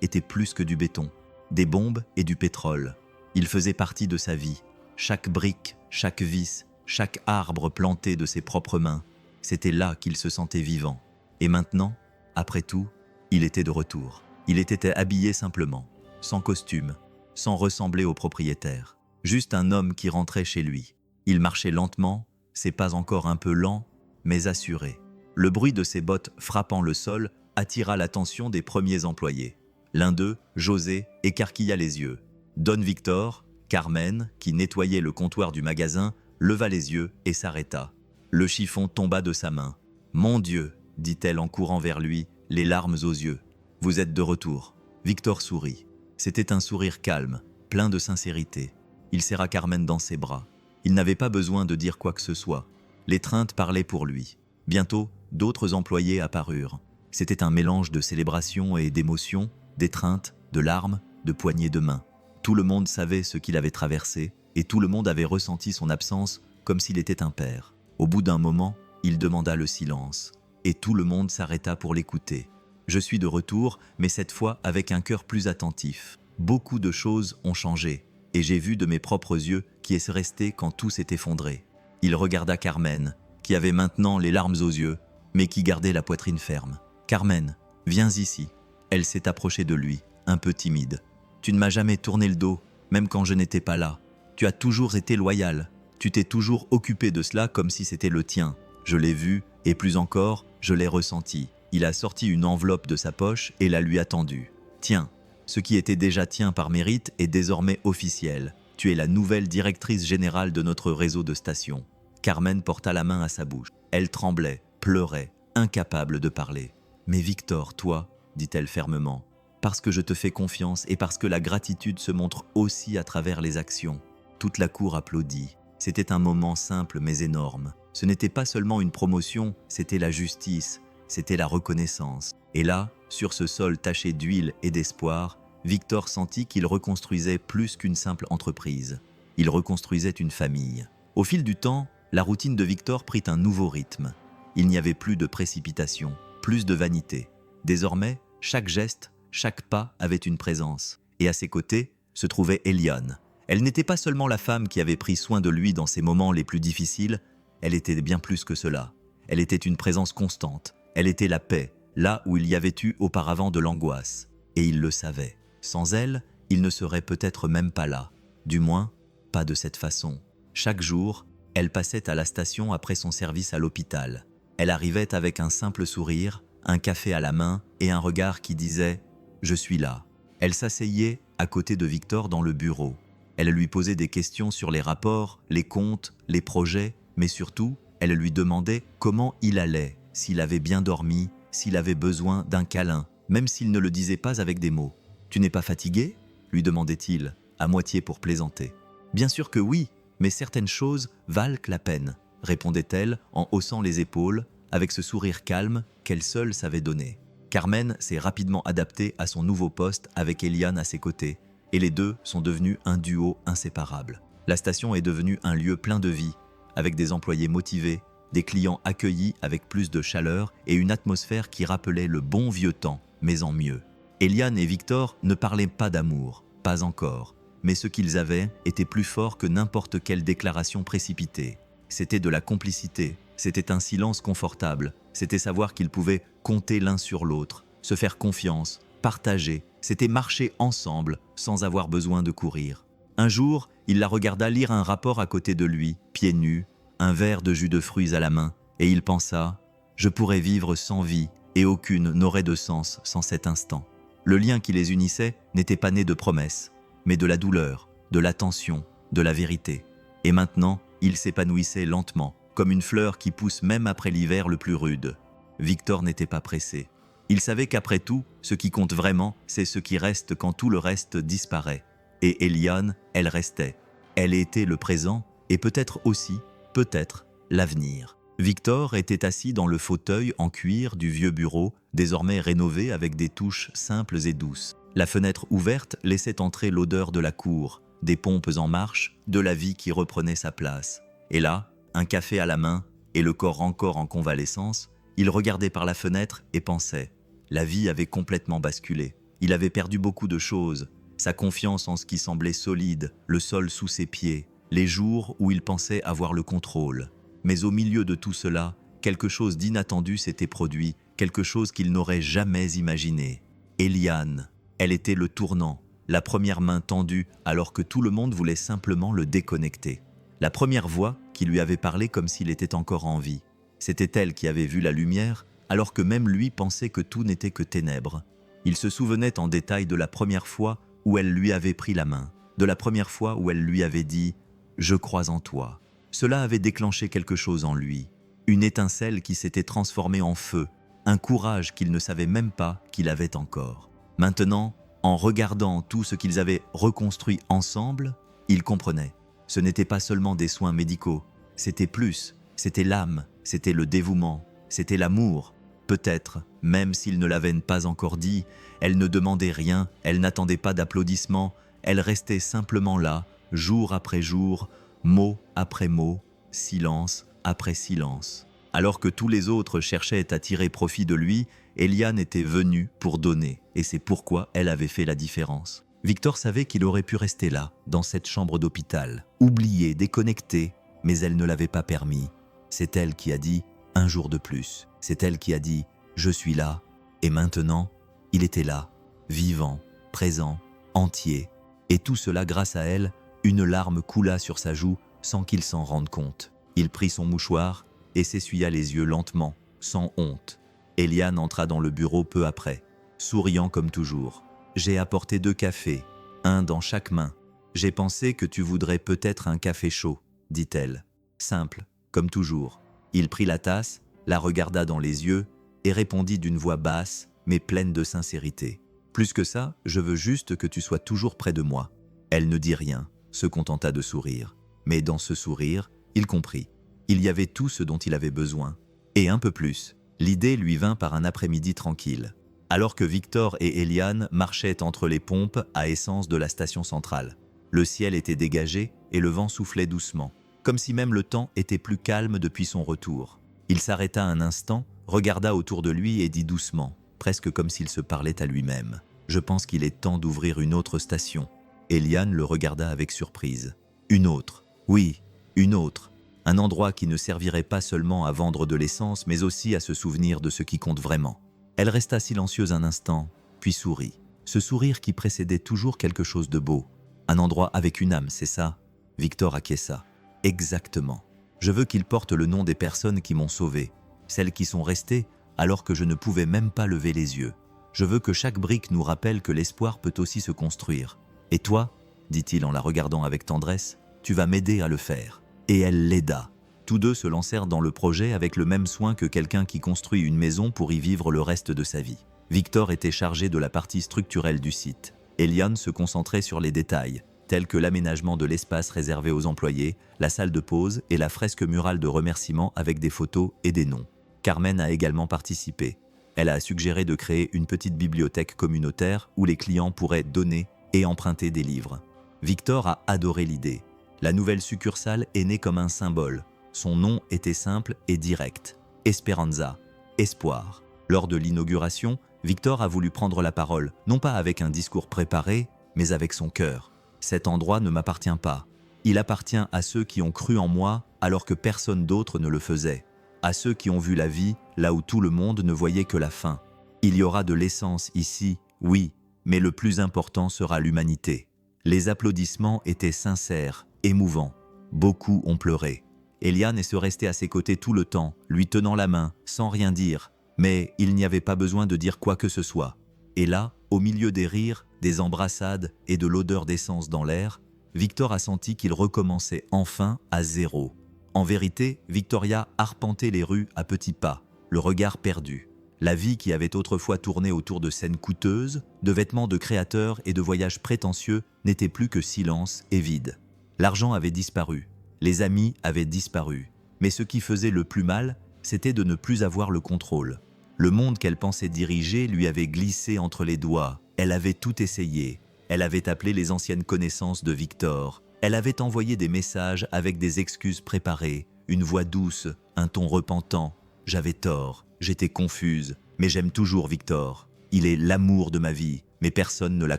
était plus que du béton, des bombes et du pétrole. Il faisait partie de sa vie. Chaque brique, chaque vis, chaque arbre planté de ses propres mains, c'était là qu'il se sentait vivant. Et maintenant, après tout, il était de retour. Il était habillé simplement, sans costume, sans ressembler au propriétaire. Juste un homme qui rentrait chez lui. Il marchait lentement, ses pas encore un peu lents, mais assurés. Le bruit de ses bottes frappant le sol attira l'attention des premiers employés. L'un d'eux, José, écarquilla les yeux. Don Victor, Carmen, qui nettoyait le comptoir du magasin, leva les yeux et s'arrêta. Le chiffon tomba de sa main. « Mon Dieu !» dit-elle en courant vers lui, les larmes aux yeux. « Vous êtes de retour. » Victor sourit. C'était un sourire calme, plein de sincérité. Il serra Carmen dans ses bras. Il n'avait pas besoin de dire quoi que ce soit. L'étreinte parlait pour lui. Bientôt, d'autres employés apparurent. C'était un mélange de célébration et d'émotion, d'étreinte, de larmes, de poignées de main. Tout le monde savait ce qu'il avait traversé et tout le monde avait ressenti son absence comme s'il était un père. Au bout d'un moment, il demanda le silence et tout le monde s'arrêta pour l'écouter. « Je suis de retour, mais cette fois avec un cœur plus attentif. Beaucoup de choses ont changé, et j'ai vu de mes propres yeux qui est resté quand tout s'est effondré. Il regarda Carmen, qui avait maintenant les larmes aux yeux, mais qui gardait la poitrine ferme. « Carmen, viens ici. » Elle s'est approchée de lui, un peu timide. « Tu ne m'as jamais tourné le dos, même quand je n'étais pas là. Tu as toujours été loyal. Tu t'es toujours occupé de cela comme si c'était le tien. Je l'ai vu, et plus encore, je l'ai ressenti. » Il a sorti une enveloppe de sa poche et la lui a tendue. « Tiens, ce qui était déjà tien par mérite est désormais officiel. Tu es la nouvelle directrice générale de notre réseau de stations. » Carmen porta la main à sa bouche. Elle tremblait, pleurait, incapable de parler. « Mais Victor, toi, dit-elle fermement, parce que je te fais confiance et parce que la gratitude se montre aussi à travers les actions. » Toute la cour applaudit. C'était un moment simple mais énorme. Ce n'était pas seulement une promotion, c'était la justice, c'était la reconnaissance. Et là, sur ce sol taché d'huile et d'espoir, Victor sentit qu'il reconstruisait plus qu'une simple entreprise. Il reconstruisait une famille. Au fil du temps, la routine de Victor prit un nouveau rythme. Il n'y avait plus de précipitation, plus de vanité. Désormais, chaque geste, chaque pas avait une présence. Et à ses côtés se trouvait Eliane. Elle n'était pas seulement la femme qui avait pris soin de lui dans ses moments les plus difficiles, elle était bien plus que cela. Elle était une présence constante. Elle était la paix, là où il y avait eu auparavant de l'angoisse. Et il le savait. Sans elle, il ne serait peut-être même pas là. Du moins, pas de cette façon. Chaque jour, elle passait à la station après son service à l'hôpital. Elle arrivait avec un simple sourire, un café à la main et un regard qui disait « Je suis là ». Elle s'asseyait à côté de Victor dans le bureau. Elle lui posait des questions sur les rapports, les comptes, les projets, mais surtout, elle lui demandait comment il allait, s'il avait bien dormi, s'il avait besoin d'un câlin, même s'il ne le disait pas avec des mots. « Tu n'es pas fatigué ?» lui demandait-il, à moitié pour plaisanter. « Bien sûr que oui, mais certaines choses valent la peine, » répondait-elle en haussant les épaules, avec ce sourire calme qu'elle seule savait donner. Carmen s'est rapidement adaptée à son nouveau poste avec Eliane à ses côtés, et les deux sont devenus un duo inséparable. La station est devenue un lieu plein de vie, avec des employés motivés, des clients accueillis avec plus de chaleur et une atmosphère qui rappelait le bon vieux temps, mais en mieux. Eliane et Victor ne parlaient pas d'amour, pas encore, mais ce qu'ils avaient était plus fort que n'importe quelle déclaration précipitée. C'était de la complicité, c'était un silence confortable, c'était savoir qu'ils pouvaient compter l'un sur l'autre, se faire confiance, partager, c'était marcher ensemble sans avoir besoin de courir. Un jour, il la regarda lire un rapport à côté de lui, pieds nus, un verre de jus de fruits à la main, et il pensa « Je pourrais vivre sans vie et aucune n'aurait de sens sans cet instant. » Le lien qui les unissait n'était pas né de promesses, mais de la douleur, de l'attention, de la vérité. Et maintenant, il s'épanouissait lentement, comme une fleur qui pousse même après l'hiver le plus rude. Victor n'était pas pressé. Il savait qu'après tout, ce qui compte vraiment, c'est ce qui reste quand tout le reste disparaît. Et Eliane, elle restait. Elle était le présent et peut-être aussi, peut-être, l'avenir. Victor était assis dans le fauteuil en cuir du vieux bureau, désormais rénové avec des touches simples et douces. La fenêtre ouverte laissait entrer l'odeur de la cour, des pompes en marche, de la vie qui reprenait sa place. Et là, un café à la main et le corps encore en convalescence, il regardait par la fenêtre et pensait. La vie avait complètement basculé. Il avait perdu beaucoup de choses. Sa confiance en ce qui semblait solide, le sol sous ses pieds, les jours où il pensait avoir le contrôle. Mais au milieu de tout cela, quelque chose d'inattendu s'était produit, quelque chose qu'il n'aurait jamais imaginé. Eliane, elle était le tournant, la première main tendue alors que tout le monde voulait simplement le déconnecter. La première voix qui lui avait parlé comme s'il était encore en vie. C'était elle qui avait vu la lumière, alors que même lui pensait que tout n'était que ténèbres. Il se souvenait en détail de la première fois où elle lui avait pris la main, de la première fois où elle lui avait dit « Je crois en toi ». Cela avait déclenché quelque chose en lui, une étincelle qui s'était transformée en feu, un courage qu'il ne savait même pas qu'il avait encore. Maintenant, en regardant tout ce qu'ils avaient reconstruit ensemble, il comprenait. Ce n'était pas seulement des soins médicaux, c'était plus, c'était l'âme, c'était le dévouement, c'était l'amour. Peut-être, même s'il ne l'avait pas encore dit, elle ne demandait rien, elle n'attendait pas d'applaudissements, elle restait simplement là, jour après jour, mot après mot, silence après silence. Alors que tous les autres cherchaient à tirer profit de lui, Eliane était venue pour donner, et c'est pourquoi elle avait fait la différence. Victor savait qu'il aurait pu rester là, dans cette chambre d'hôpital, oublié, déconnecté, mais elle ne l'avait pas permis. C'est elle qui a dit « un jour de plus ». C'est elle qui a dit « je suis là ». Et maintenant, il était là, vivant, présent, entier. Et tout cela grâce à elle, une larme coula sur sa joue sans qu'il s'en rende compte. Il prit son mouchoir et s'essuya les yeux lentement, sans honte. Eliane entra dans le bureau peu après, souriant comme toujours. « J'ai apporté 2 cafés, un dans chaque main. J'ai pensé que tu voudrais peut-être un café chaud, dit-elle. Simple, comme toujours. Il prit la tasse, la regarda dans les yeux et répondit d'une voix basse, mais pleine de sincérité. Plus que ça, je veux juste que tu sois toujours près de moi. Elle ne dit rien, se contenta de sourire. Mais dans ce sourire, il comprit. Il y avait tout ce dont il avait besoin. Et un peu plus. L'idée lui vint par un après-midi tranquille. Alors que Victor et Eliane marchaient entre les pompes à essence de la station centrale. Le ciel était dégagé et le vent soufflait doucement, comme si même le temps était plus calme depuis son retour. Il s'arrêta un instant, regarda autour de lui et dit doucement, presque comme s'il se parlait à lui-même. « Je pense qu'il est temps d'ouvrir une autre station. » Eliane le regarda avec surprise. « Une autre, oui, une autre. Un endroit qui ne servirait pas seulement à vendre de l'essence, mais aussi à se souvenir de ce qui compte vraiment. » Elle resta silencieuse un instant, puis sourit. Ce sourire qui précédait toujours quelque chose de beau. Un endroit avec une âme, c'est ça? Victor acquiesça. Exactement. Je veux qu'il porte le nom des personnes qui m'ont sauvé, celles qui sont restées alors que je ne pouvais même pas lever les yeux. Je veux que chaque brique nous rappelle que l'espoir peut aussi se construire. Et toi, dit-il en la regardant avec tendresse, tu vas m'aider à le faire. Et elle l'aida. Tous deux se lancèrent dans le projet avec le même soin que quelqu'un qui construit une maison pour y vivre le reste de sa vie. Victor était chargé de la partie structurelle du site. Eliane se concentrait sur les détails, tels que l'aménagement de l'espace réservé aux employés, la salle de pause et la fresque murale de remerciements avec des photos et des noms. Carmen a également participé. Elle a suggéré de créer une petite bibliothèque communautaire où les clients pourraient donner et emprunter des livres. Victor a adoré l'idée. La nouvelle succursale est née comme un symbole. Son nom était simple et direct. Esperanza, espoir. Lors de l'inauguration, Victor a voulu prendre la parole, non pas avec un discours préparé, mais avec son cœur. Cet endroit ne m'appartient pas. Il appartient à ceux qui ont cru en moi alors que personne d'autre ne le faisait. À ceux qui ont vu la vie là où tout le monde ne voyait que la fin. Il y aura de l'essence ici, oui, mais le plus important sera l'humanité. Les applaudissements étaient sincères, émouvants. Beaucoup ont pleuré. Eliane est restée à ses côtés tout le temps, lui tenant la main, sans rien dire. Mais il n'y avait pas besoin de dire quoi que ce soit. Et là, au milieu des rires, des embrassades et de l'odeur d'essence dans l'air, Victor a senti qu'il recommençait enfin à zéro. En vérité, Victoria arpentait les rues à petits pas, le regard perdu. La vie qui avait autrefois tourné autour de scènes coûteuses, de vêtements de créateurs et de voyages prétentieux n'était plus que silence et vide. L'argent avait disparu. Les amis avaient disparu, mais ce qui faisait le plus mal, c'était de ne plus avoir le contrôle. Le monde qu'elle pensait diriger lui avait glissé entre les doigts. Elle avait tout essayé. Elle avait appelé les anciennes connaissances de Victor. Elle avait envoyé des messages avec des excuses préparées, une voix douce, un ton repentant. J'avais tort, j'étais confuse, mais j'aime toujours Victor. Il est l'amour de ma vie, mais personne ne la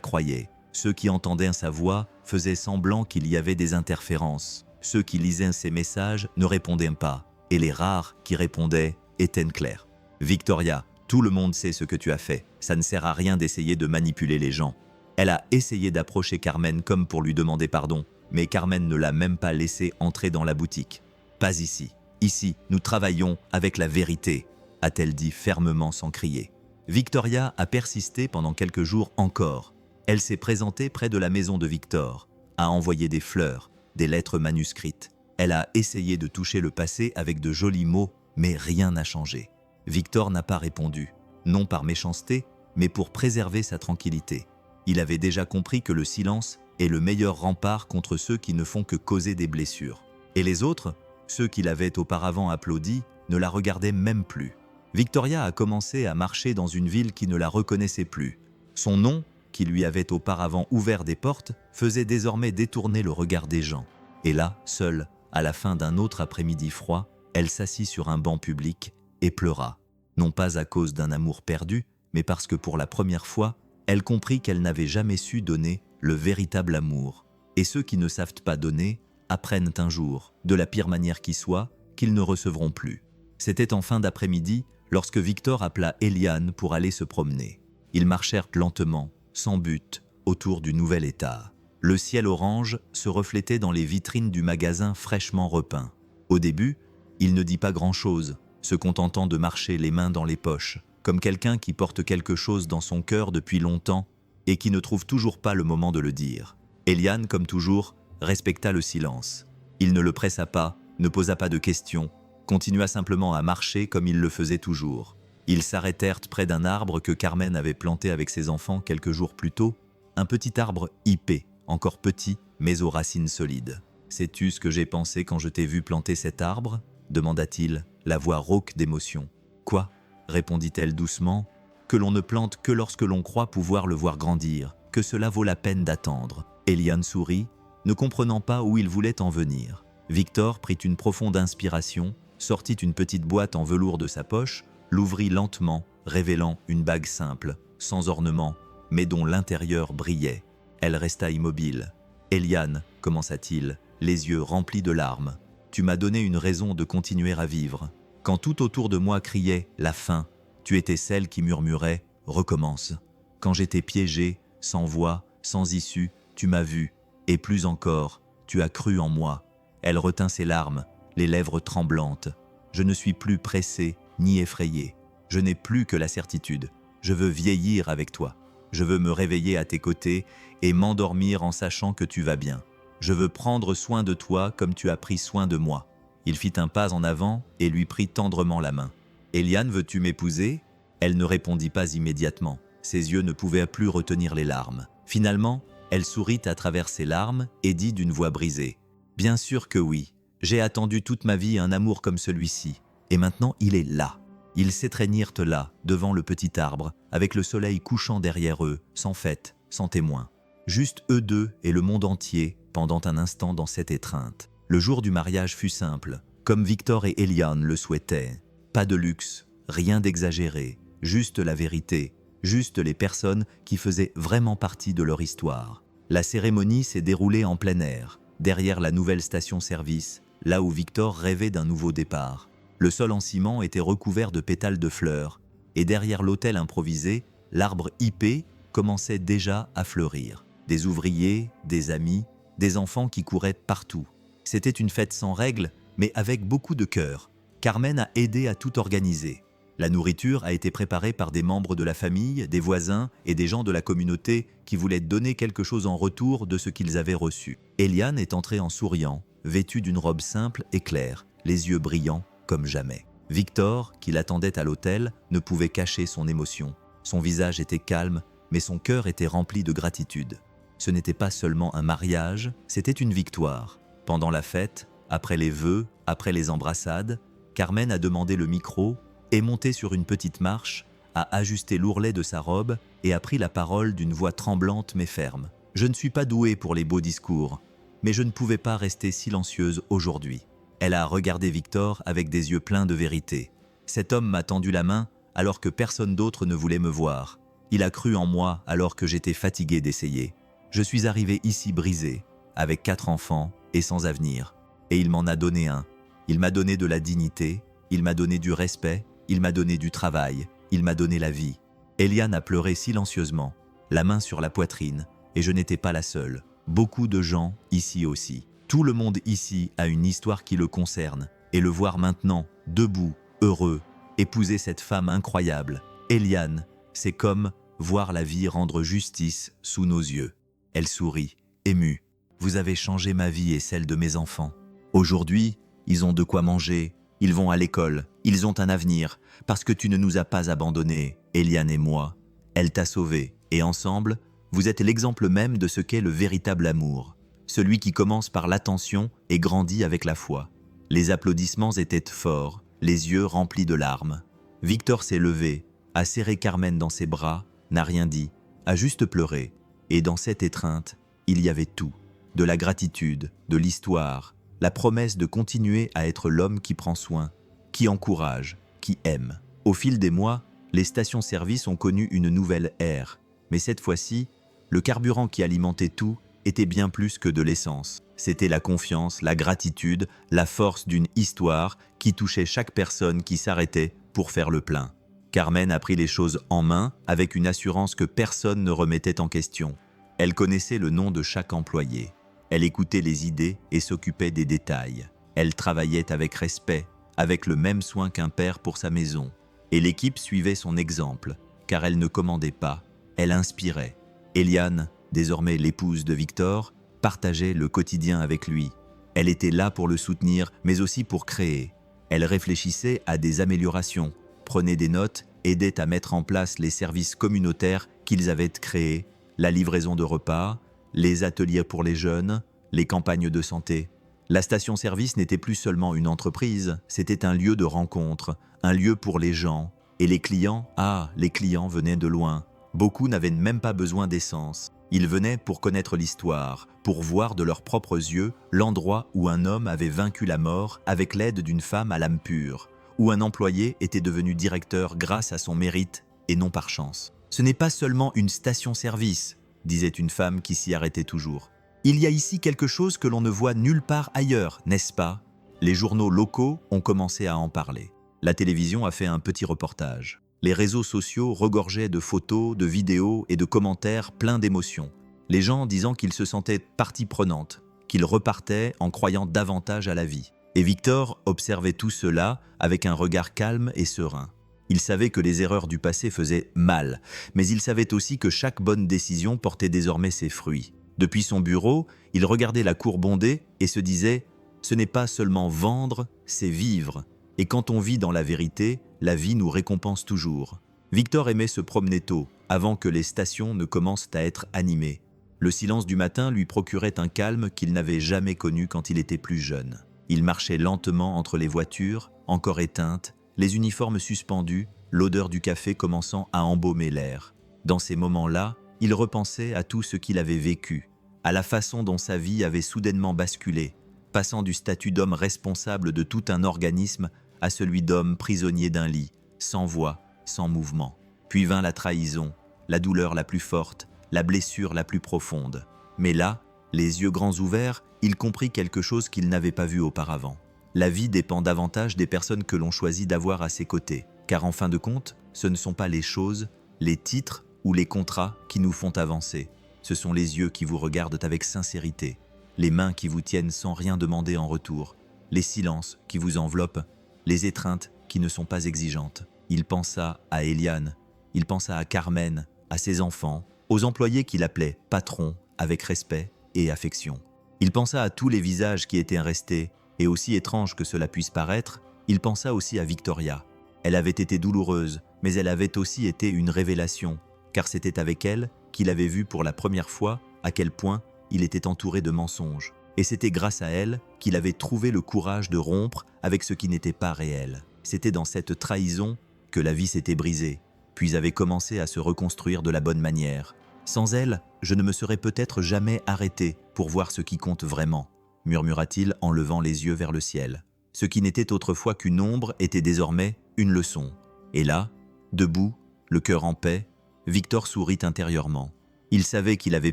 croyait. Ceux qui entendaient sa voix faisaient semblant qu'il y avait des interférences. Ceux qui lisaient ses messages ne répondaient pas, et les rares qui répondaient étaient clairs. Victoria, tout le monde sait ce que tu as fait. Ça ne sert à rien d'essayer de manipuler les gens. Elle a essayé d'approcher Carmen comme pour lui demander pardon, mais Carmen ne l'a même pas laissé entrer dans la boutique. Pas ici. Ici, nous travaillons avec la vérité, a-t-elle dit fermement sans crier. Victoria a persisté pendant quelques jours encore. Elle s'est présentée près de la maison de Victor, a envoyé des fleurs, des lettres manuscrites. Elle a essayé de toucher le passé avec de jolis mots, mais rien n'a changé. Victor n'a pas répondu, non par méchanceté, mais pour préserver sa tranquillité. Il avait déjà compris que le silence est le meilleur rempart contre ceux qui ne font que causer des blessures. Et les autres, ceux qui l'avaient auparavant applaudi, ne la regardaient même plus. Victoria a commencé à marcher dans une ville qui ne la reconnaissait plus. Son nom, qui lui avait auparavant ouvert des portes, faisait désormais détourner le regard des gens. Et là, seule, à la fin d'un autre après-midi froid, elle s'assit sur un banc public et pleura. Non pas à cause d'un amour perdu, mais parce que pour la première fois, elle comprit qu'elle n'avait jamais su donner le véritable amour. Et ceux qui ne savent pas donner apprennent un jour, de la pire manière qui soit, qu'ils ne recevront plus. C'était en fin d'après-midi lorsque Victor appela Eliane pour aller se promener. Ils marchèrent lentement, sans but, autour du nouvel état. Le ciel orange se reflétait dans les vitrines du magasin fraîchement repeint. Au début, il ne dit pas grand-chose, se contentant de marcher les mains dans les poches, comme quelqu'un qui porte quelque chose dans son cœur depuis longtemps et qui ne trouve toujours pas le moment de le dire. Eliane, comme toujours, respecta le silence. Il ne le pressa pas, ne posa pas de questions, continua simplement à marcher comme il le faisait toujours. Ils s'arrêtèrent près d'un arbre que Carmen avait planté avec ses enfants quelques jours plus tôt, un petit arbre épais, encore petit, mais aux racines solides. « Sais-tu ce que j'ai pensé quand je t'ai vu planter cet arbre » demanda-t-il, la voix rauque d'émotion. « Quoi » répondit-elle doucement, « que l'on ne plante que lorsque l'on croit pouvoir le voir grandir, que cela vaut la peine d'attendre. » Eliane sourit, ne comprenant pas où il voulait en venir. Victor prit une profonde inspiration, sortit une petite boîte en velours de sa poche, l'ouvrit lentement, révélant une bague simple, sans ornement, mais dont l'intérieur brillait. Elle resta immobile. « Eliane, commença-t-il, les yeux remplis de larmes, tu m'as donné une raison de continuer à vivre. Quand tout autour de moi criait « la fin », tu étais celle qui murmurait « recommence ». Quand j'étais piégé, sans voie, sans issue, tu m'as vu, et plus encore, tu as cru en moi. Elle retint ses larmes, les lèvres tremblantes. Je ne suis plus pressé ni effrayé. Je n'ai plus que la certitude. Je veux vieillir avec toi. Je veux me réveiller à tes côtés et m'endormir en sachant que tu vas bien. Je veux prendre soin de toi comme tu as pris soin de moi. Il fit un pas en avant et lui prit tendrement la main. « Eliane, veux-tu m'épouser » Elle ne répondit pas immédiatement. Ses yeux ne pouvaient plus retenir les larmes. Finalement, elle sourit à travers ses larmes et dit d'une voix brisée « Bien sûr que oui. J'ai attendu toute ma vie un amour comme celui-ci. Et maintenant, il est là. » Ils s'étreignirent là, devant le petit arbre, avec le soleil couchant derrière eux, sans fête, sans témoin. Juste eux deux et le monde entier, pendant un instant dans cette étreinte. Le jour du mariage fut simple, comme Victor et Eliane le souhaitaient. Pas de luxe, rien d'exagéré, juste la vérité, juste les personnes qui faisaient vraiment partie de leur histoire. La cérémonie s'est déroulée en plein air, derrière la nouvelle station-service, là où Victor rêvait d'un nouveau départ. Le sol en ciment était recouvert de pétales de fleurs, et derrière l'autel improvisé, l'arbre épais commençait déjà à fleurir. Des ouvriers, des amis, des enfants qui couraient partout. C'était une fête sans règles, mais avec beaucoup de cœur. Carmen a aidé à tout organiser. La nourriture a été préparée par des membres de la famille, des voisins et des gens de la communauté qui voulaient donner quelque chose en retour de ce qu'ils avaient reçu. Eliane est entrée en souriant, vêtue d'une robe simple et claire, les yeux brillants comme jamais. Victor, qui l'attendait à l'hôtel, ne pouvait cacher son émotion. Son visage était calme, mais son cœur était rempli de gratitude. Ce n'était pas seulement un mariage, c'était une victoire. Pendant la fête, après les vœux, après les embrassades, Carmen a demandé le micro, est montée sur une petite marche, a ajusté l'ourlet de sa robe et a pris la parole d'une voix tremblante mais ferme. « Je ne suis pas douée pour les beaux discours, mais je ne pouvais pas rester silencieuse aujourd'hui. » Elle a regardé Victor avec des yeux pleins de vérité. Cet homme m'a tendu la main alors que personne d'autre ne voulait me voir. Il a cru en moi alors que j'étais fatigué d'essayer. Je suis arrivé ici brisé, avec 4 enfants et sans avenir. Et il m'en a donné un. Il m'a donné de la dignité, il m'a donné du respect, il m'a donné du travail, il m'a donné la vie. Eliane a pleuré silencieusement, la main sur la poitrine, et je n'étais pas la seule. Beaucoup de gens ici aussi. Tout le monde ici a une histoire qui le concerne, et le voir maintenant, debout, heureux, épouser cette femme incroyable, Eliane, c'est comme voir la vie rendre justice sous nos yeux. Elle sourit, émue. Vous avez changé ma vie et celle de mes enfants. Aujourd'hui, ils ont de quoi manger, ils vont à l'école, ils ont un avenir, parce que tu ne nous as pas abandonnés, Eliane et moi. Elle t'a sauvé, et ensemble, vous êtes l'exemple même de ce qu'est le véritable amour. Celui qui commence par l'attention et grandit avec la foi. Les applaudissements étaient forts, les yeux remplis de larmes. Victor s'est levé, a serré Carmen dans ses bras, n'a rien dit, a juste pleuré. Et dans cette étreinte, il y avait tout. De la gratitude, de l'histoire, la promesse de continuer à être l'homme qui prend soin, qui encourage, qui aime. Au fil des mois, les stations-service ont connu une nouvelle ère. Mais cette fois-ci, Le carburant qui alimentait tout était bien plus que de l'essence. C'était la confiance, la gratitude, la force d'une histoire qui touchait chaque personne qui s'arrêtait pour faire le plein. Carmen a pris les choses en main avec une assurance que personne ne remettait en question. Elle connaissait le nom de chaque employé. Elle écoutait les idées et s'occupait des détails. Elle travaillait avec respect, avec le même soin qu'un père pour sa maison. Et l'équipe suivait son exemple, car elle ne commandait pas, elle inspirait. Eliane, désormais l'épouse de Victor, partageait le quotidien avec lui. Elle était là pour le soutenir, mais aussi pour créer. Elle réfléchissait à des améliorations, prenait des notes, aidait à mettre en place les services communautaires qu'ils avaient créés, la livraison de repas, les ateliers pour les jeunes, les campagnes de santé. La station-service n'était plus seulement une entreprise, c'était un lieu de rencontre, un lieu pour les gens. Et les clients, les clients venaient de loin. Beaucoup n'avaient même pas besoin d'essence. Ils venaient pour connaître l'histoire, pour voir de leurs propres yeux l'endroit où un homme avait vaincu la mort avec l'aide d'une femme à l'âme pure, où un employé était devenu directeur grâce à son mérite et non par chance. Ce n'est pas seulement une station-service, disait une femme qui s'y arrêtait toujours. Il y a ici quelque chose que l'on ne voit nulle part ailleurs, n'est-ce pas? Les journaux locaux ont commencé à en parler. La télévision a fait un petit reportage. Les réseaux sociaux regorgeaient de photos, de vidéos et de commentaires pleins d'émotions. Les gens disant qu'ils se sentaient partie prenante, qu'ils repartaient en croyant davantage à la vie. Et Victor observait tout cela avec un regard calme et serein. Il savait que les erreurs du passé faisaient mal, mais il savait aussi que chaque bonne décision portait désormais ses fruits. Depuis son bureau, il regardait la cour bondée et se disait « Ce n'est pas seulement vendre, c'est vivre. Et quand on vit dans la vérité, la vie nous récompense toujours. » Victor aimait se promener tôt, avant que les stations ne commencent à être animées. Le silence du matin lui procurait un calme qu'il n'avait jamais connu quand il était plus jeune. Il marchait lentement entre les voitures, encore éteintes, les uniformes suspendus, l'odeur du café commençant à embaumer l'air. Dans ces moments-là, il repensait à tout ce qu'il avait vécu, à la façon dont sa vie avait soudainement basculé, passant du statut d'homme responsable de tout un organisme à celui d'homme prisonnier d'un lit, sans voix, sans mouvement. Puis vint la trahison, la douleur la plus forte, la blessure la plus profonde. Mais là, les yeux grands ouverts, il comprit quelque chose qu'il n'avait pas vu auparavant. La vie dépend davantage des personnes que l'on choisit d'avoir à ses côtés, car en fin de compte, ce ne sont pas les choses, les titres ou les contrats qui nous font avancer. Ce sont les yeux qui vous regardent avec sincérité, les mains qui vous tiennent sans rien demander en retour, les silences qui vous enveloppent, les étreintes qui ne sont pas exigeantes. Il pensa à Eliane, il pensa à Carmen, à ses enfants, aux employés qu'il appelait patrons avec respect et affection. Il pensa à tous les visages qui étaient restés, et aussi étrange que cela puisse paraître, il pensa aussi à Victoria. Elle avait été douloureuse, mais elle avait aussi été une révélation, car c'était avec elle qu'il avait vu pour la première fois à quel point il était entouré de mensonges. Et c'était grâce à elle qu'il avait trouvé le courage de rompre avec ce qui n'était pas réel. C'était dans cette trahison que la vie s'était brisée, puis avait commencé à se reconstruire de la bonne manière. Sans elle, je ne me serais peut-être jamais arrêté pour voir ce qui compte vraiment, murmura-t-il en levant les yeux vers le ciel. Ce qui n'était autrefois qu'une ombre était désormais une leçon. Et là, debout, le cœur en paix, Victor sourit intérieurement. Il savait qu'il avait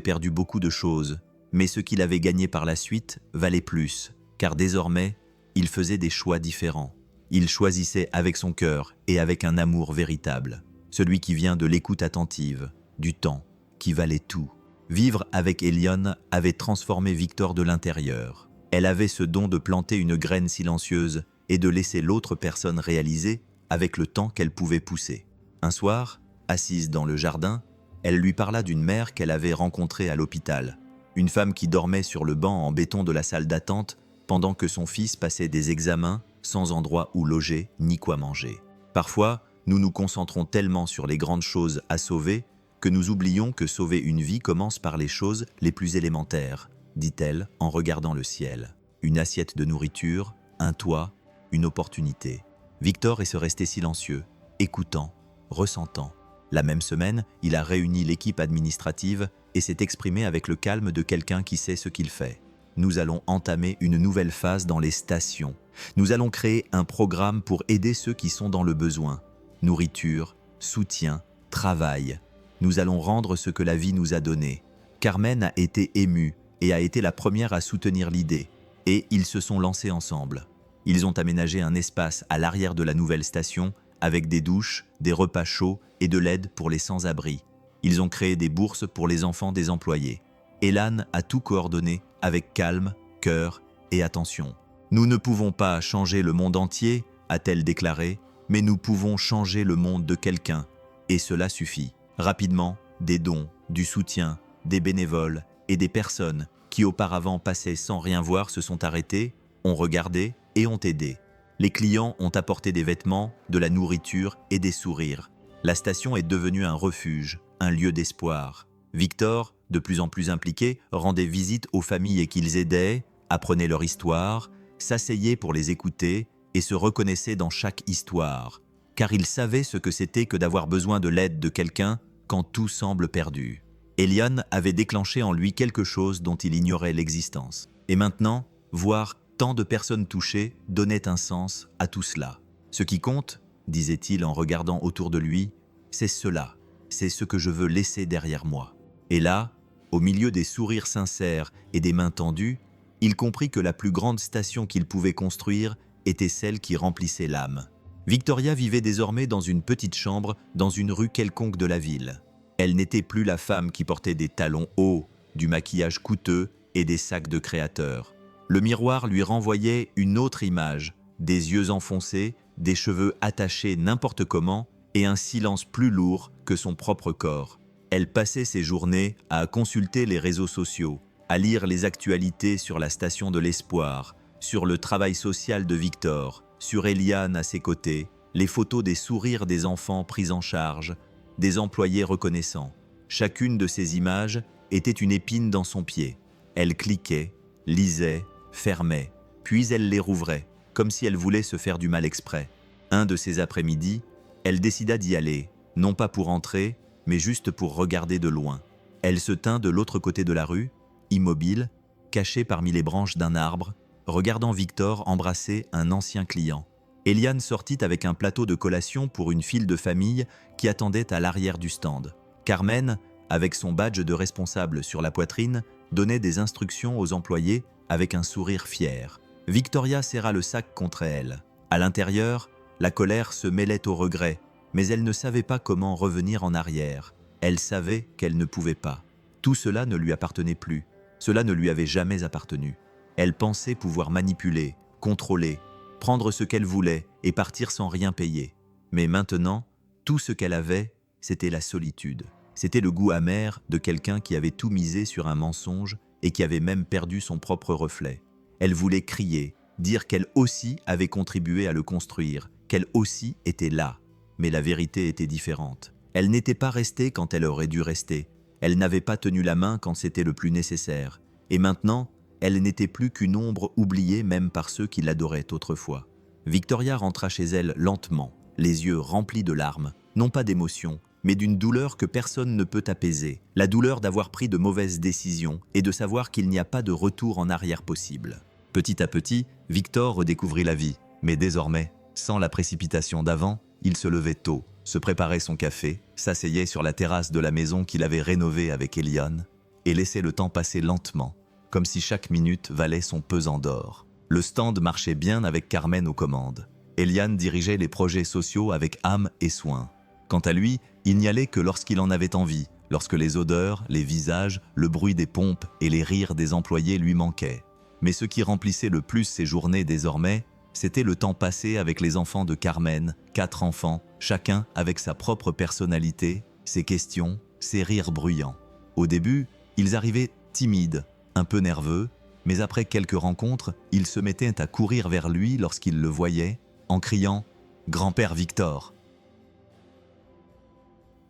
perdu beaucoup de choses, mais ce qu'il avait gagné par la suite valait plus, car désormais, il faisait des choix différents. Il choisissait avec son cœur et avec un amour véritable, celui qui vient de l'écoute attentive, du temps, qui valait tout. Vivre avec Eliane avait transformé Victor de l'intérieur. Elle avait ce don de planter une graine silencieuse et de laisser l'autre personne réaliser avec le temps qu'elle pouvait pousser. Un soir, assise dans le jardin, elle lui parla d'une mère qu'elle avait rencontrée à l'hôpital. Une femme qui dormait sur le banc en béton de la salle d'attente pendant que son fils passait des examens sans endroit où loger ni quoi manger. Parfois, nous nous concentrons tellement sur les grandes choses à sauver que nous oublions que sauver une vie commence par les choses les plus élémentaires, dit-elle en regardant le ciel. Une assiette de nourriture, un toit, une opportunité. Victor est resté silencieux, écoutant, ressentant. La même semaine, il a réuni l'équipe administrative et s'est exprimé avec le calme de quelqu'un qui sait ce qu'il fait. Nous allons entamer une nouvelle phase dans les stations. Nous allons créer un programme pour aider ceux qui sont dans le besoin. Nourriture, soutien, travail. Nous allons rendre ce que la vie nous a donné. Carmen a été émue et a été la première à soutenir l'idée, et ils se sont lancés ensemble. Ils ont aménagé un espace à l'arrière de la nouvelle station avec des douches, des repas chauds et de l'aide pour les sans-abri. Ils ont créé des bourses pour les enfants des employés. Elan a tout coordonné avec calme, cœur et attention. « Nous ne pouvons pas changer le monde entier », a-t-elle déclaré, « mais nous pouvons changer le monde de quelqu'un, et cela suffit. » Rapidement, des dons, du soutien, des bénévoles et des personnes qui auparavant passaient sans rien voir se sont arrêtés, ont regardé et ont aidé. Les clients ont apporté des vêtements, de la nourriture et des sourires. La station est devenue un refuge, un lieu d'espoir. Victor, de plus en plus impliqué, rendait visite aux familles qu'ils aidaient, apprenait leur histoire, s'asseyait pour les écouter et se reconnaissait dans chaque histoire, car il savait ce que c'était que d'avoir besoin de l'aide de quelqu'un quand tout semble perdu. Eliane avait déclenché en lui quelque chose dont il ignorait l'existence. Et maintenant, voir tant de personnes touchées donnait un sens à tout cela. Ce qui compte, disait-il en regardant autour de lui, c'est cela, c'est ce que je veux laisser derrière moi. Et là, au milieu des sourires sincères et des mains tendues, il comprit que la plus grande station qu'il pouvait construire était celle qui remplissait l'âme. Victoria vivait désormais dans une petite chambre dans une rue quelconque de la ville. Elle n'était plus la femme qui portait des talons hauts, du maquillage coûteux et des sacs de créateur. Le miroir lui renvoyait une autre image, des yeux enfoncés, des cheveux attachés n'importe comment et un silence plus lourd que son propre corps. Elle passait ses journées à consulter les réseaux sociaux, à lire les actualités sur la station de l'Espoir, sur le travail social de Victor, sur Eliane à ses côtés, les photos des sourires des enfants pris en charge, des employés reconnaissants. Chacune de ces images était une épine dans son pied. Elle cliquait, lisait, fermait, puis elle les rouvrait, comme si elle voulait se faire du mal exprès. Un de ces après-midi, elle décida d'y aller, non pas pour entrer, mais juste pour regarder de loin. Elle se tint de l'autre côté de la rue, immobile, cachée parmi les branches d'un arbre, regardant Victor embrasser un ancien client. Eliane sortit avec un plateau de collation pour une file de famille qui attendait à l'arrière du stand. Carmen, avec son badge de responsable sur la poitrine, donnait des instructions aux employés avec un sourire fier. Victoria serra le sac contre elle. À l'intérieur, la colère se mêlait au regret, mais elle ne savait pas comment revenir en arrière. Elle savait qu'elle ne pouvait pas. Tout cela ne lui appartenait plus. Cela ne lui avait jamais appartenu. Elle pensait pouvoir manipuler, contrôler, prendre ce qu'elle voulait et partir sans rien payer. Mais maintenant, tout ce qu'elle avait, c'était la solitude. C'était le goût amer de quelqu'un qui avait tout misé sur un mensonge et qui avait même perdu son propre reflet. Elle voulait crier, dire qu'elle aussi avait contribué à le construire, qu'elle aussi était là. Mais la vérité était différente. Elle n'était pas restée quand elle aurait dû rester. Elle n'avait pas tenu la main quand c'était le plus nécessaire. Et maintenant, elle n'était plus qu'une ombre oubliée même par ceux qui l'adoraient autrefois. Victoria rentra chez elle lentement, les yeux remplis de larmes, non pas d'émotion, mais d'une douleur que personne ne peut apaiser, la douleur d'avoir pris de mauvaises décisions et de savoir qu'il n'y a pas de retour en arrière possible. Petit à petit, Victor redécouvrit la vie, mais désormais, sans la précipitation d'avant, il se levait tôt, se préparait son café, s'asseyait sur la terrasse de la maison qu'il avait rénovée avec Eliane et laissait le temps passer lentement, comme si chaque minute valait son pesant d'or. Le stand marchait bien avec Carmen aux commandes. Eliane dirigeait les projets sociaux avec âme et soin. Quant à lui, il n'y allait que lorsqu'il en avait envie, lorsque les odeurs, les visages, le bruit des pompes et les rires des employés lui manquaient. Mais ce qui remplissait le plus ses journées désormais, c'était le temps passé avec les enfants de Carmen, 4 enfants, chacun avec sa propre personnalité, ses questions, ses rires bruyants. Au début, ils arrivaient timides, un peu nerveux, mais après quelques rencontres, ils se mettaient à courir vers lui lorsqu'ils le voyaient, en criant « Grand-père Victor !»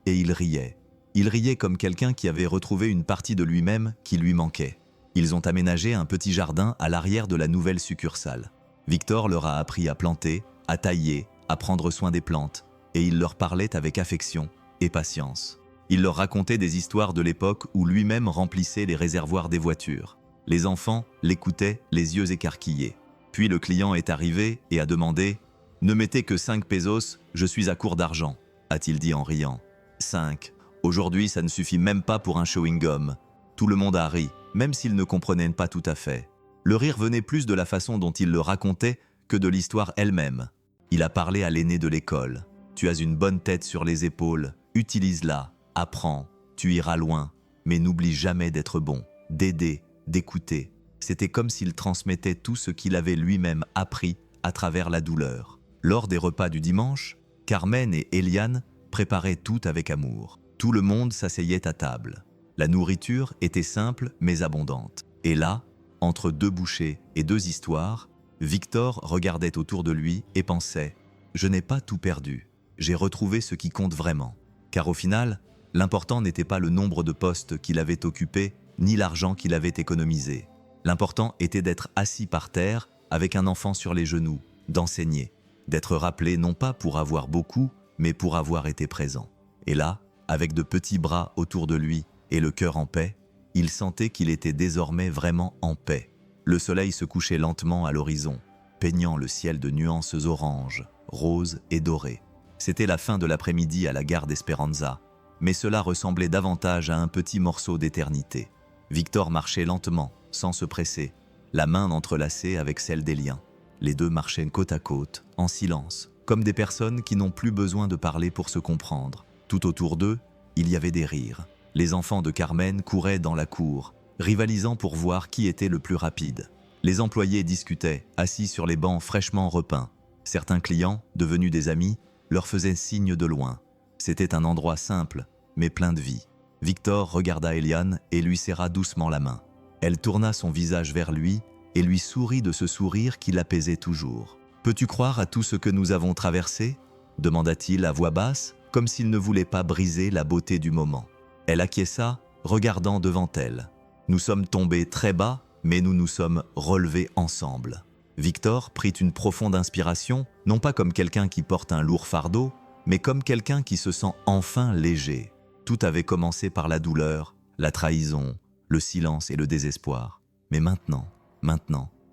Et il riait. Il riait comme quelqu'un qui avait retrouvé une partie de lui-même qui lui manquait. Ils ont aménagé un petit jardin à l'arrière de la nouvelle succursale. Victor leur a appris à planter, à tailler, à prendre soin des plantes, et il leur parlait avec affection et patience. Il leur racontait des histoires de l'époque où lui-même remplissait les réservoirs des voitures. Les enfants l'écoutaient les yeux écarquillés. Puis le client est arrivé et a demandé « Ne mettez que 5 pesos, je suis à court d'argent », a-t-il dit en riant. 5. Aujourd'hui, ça ne suffit même pas pour un chewing-gum. Tout le monde a ri, même s'il ne comprenait pas tout à fait. Le rire venait plus de la façon dont il le racontait que de l'histoire elle-même. Il a parlé à l'aîné de l'école. « Tu as une bonne tête sur les épaules, utilise-la, apprends, tu iras loin, mais n'oublie jamais d'être bon, d'aider, d'écouter. » C'était comme s'il transmettait tout ce qu'il avait lui-même appris à travers la douleur. Lors des repas du dimanche, Carmen et Eliane préparaient tout avec amour. Tout le monde s'asseyait à table. La nourriture était simple mais abondante. Et là, entre deux bouchées et deux histoires, Victor regardait autour de lui et pensait « Je n'ai pas tout perdu, j'ai retrouvé ce qui compte vraiment. » Car au final, l'important n'était pas le nombre de postes qu'il avait occupés, ni l'argent qu'il avait économisé. L'important était d'être assis par terre, avec un enfant sur les genoux, d'enseigner, d'être rappelé non pas pour avoir beaucoup, mais pour avoir été présent. Et là, avec de petits bras autour de lui et le cœur en paix, il sentait qu'il était désormais vraiment en paix. Le soleil se couchait lentement à l'horizon, peignant le ciel de nuances oranges, roses et dorées. C'était la fin de l'après-midi à la gare d'Esperanza, mais cela ressemblait davantage à un petit morceau d'éternité. Victor marchait lentement, sans se presser, la main entrelacée avec celle d'Eliane. Les deux marchaient côte à côte, en silence, comme des personnes qui n'ont plus besoin de parler pour se comprendre. Tout autour d'eux, il y avait des rires. Les enfants de Carmen couraient dans la cour, rivalisant pour voir qui était le plus rapide. Les employés discutaient, assis sur les bancs fraîchement repeints. Certains clients, devenus des amis, leur faisaient signe de loin. C'était un endroit simple, mais plein de vie. Victor regarda Eliane et lui serra doucement la main. Elle tourna son visage vers lui et lui sourit de ce sourire qui l'apaisait toujours. « Peux-tu croire à tout ce que nous avons traversé ?» demanda-t-il à voix basse, comme s'il ne voulait pas briser la beauté du moment. Elle acquiesça, regardant devant elle. « Nous sommes tombés très bas, mais nous nous sommes relevés ensemble. » Victor prit une profonde inspiration, non pas comme quelqu'un qui porte un lourd fardeau, mais comme quelqu'un qui se sent enfin léger. Tout avait commencé par la douleur, la trahison, le silence et le désespoir. Mais maintenant,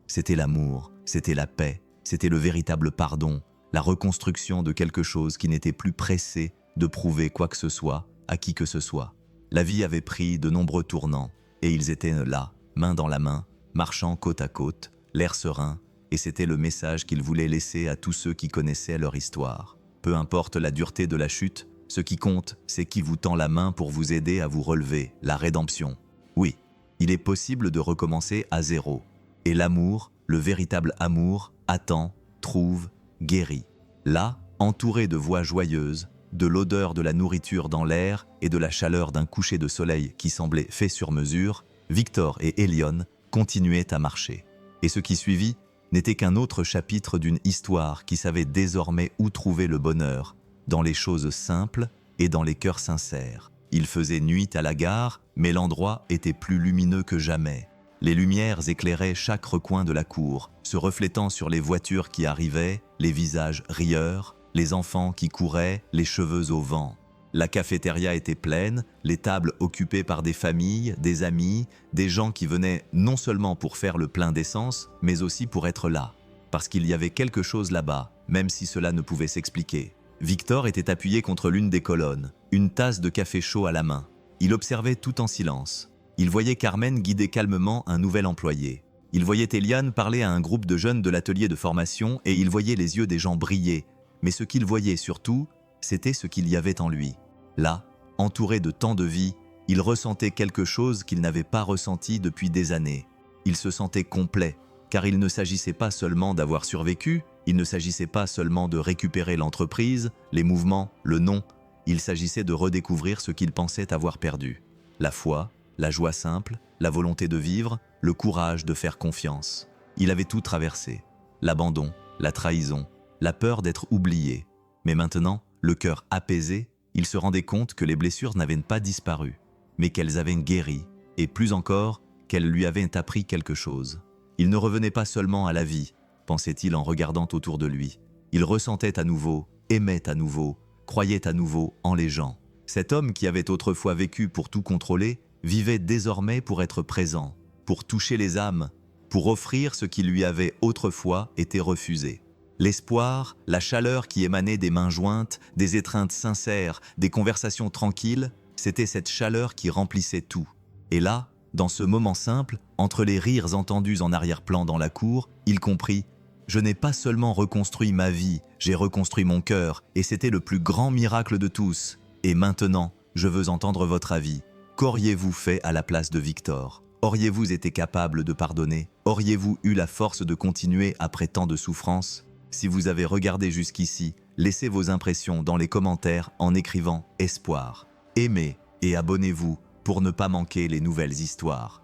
c'était l'amour, c'était la paix, c'était le véritable pardon, la reconstruction de quelque chose qui n'était plus pressé de prouver quoi que ce soit à qui que ce soit. La vie avait pris de nombreux tournants et ils étaient là, main dans la main, marchant côte à côte, l'air serein, et c'était le message qu'ils voulaient laisser à tous ceux qui connaissaient leur histoire. Peu importe la dureté de la chute, ce qui compte, c'est qui vous tend la main pour vous aider à vous relever, la rédemption. Oui, il est possible de recommencer à zéro. Et l'amour, le véritable amour, attend, trouve, guérit. Là, entouré de voix joyeuses, de l'odeur de la nourriture dans l'air et de la chaleur d'un coucher de soleil qui semblait fait sur mesure, Victor et Eliane continuaient à marcher. Et ce qui suivit n'était qu'un autre chapitre d'une histoire qui savait désormais où trouver le bonheur, dans les choses simples et dans les cœurs sincères. Il faisait nuit à la gare, mais l'endroit était plus lumineux que jamais. Les lumières éclairaient chaque recoin de la cour, se reflétant sur les voitures qui arrivaient, les visages rieurs, les enfants qui couraient, les cheveux au vent. La cafétéria était pleine, les tables occupées par des familles, des amis, des gens qui venaient non seulement pour faire le plein d'essence, mais aussi pour être là. Parce qu'il y avait quelque chose là-bas, même si cela ne pouvait s'expliquer. Victor était appuyé contre l'une des colonnes, une tasse de café chaud à la main. Il observait tout en silence. Il voyait Carmen guider calmement un nouvel employé. Il voyait Eliane parler à un groupe de jeunes de l'atelier de formation et il voyait les yeux des gens briller. Mais ce qu'il voyait surtout, c'était ce qu'il y avait en lui. Là, entouré de tant de vie, il ressentait quelque chose qu'il n'avait pas ressenti depuis des années. Il se sentait complet, car il ne s'agissait pas seulement d'avoir survécu, il ne s'agissait pas seulement de récupérer l'entreprise, les mouvements, le nom, il s'agissait de redécouvrir ce qu'il pensait avoir perdu. La foi, la joie simple, la volonté de vivre, le courage de faire confiance. Il avait tout traversé. L'abandon, la trahison, la peur d'être oublié. Mais maintenant, le cœur apaisé, il se rendait compte que les blessures n'avaient pas disparu, mais qu'elles avaient guéri, et plus encore, qu'elles lui avaient appris quelque chose. Il ne revenait pas seulement à la vie, pensait-il en regardant autour de lui. Il ressentait à nouveau, aimait à nouveau, croyait à nouveau en les gens. Cet homme qui avait autrefois vécu pour tout contrôler, vivait désormais pour être présent, pour toucher les âmes, pour offrir ce qui lui avait autrefois été refusé. L'espoir, la chaleur qui émanait des mains jointes, des étreintes sincères, des conversations tranquilles, c'était cette chaleur qui remplissait tout. Et là, Dans ce moment simple, entre les rires entendus en arrière-plan dans la cour, il comprit « Je n'ai pas seulement reconstruit ma vie, j'ai reconstruit mon cœur, et c'était le plus grand miracle de tous. Et maintenant, je veux entendre votre avis. Qu'auriez-vous fait à la place de Victor ? Auriez-vous été capable de pardonner ? Auriez-vous eu la force de continuer après tant de souffrances ? Si vous avez regardé jusqu'ici, laissez vos impressions dans les commentaires en écrivant « Espoir ». Aimez et abonnez-vous pour ne pas manquer les nouvelles histoires.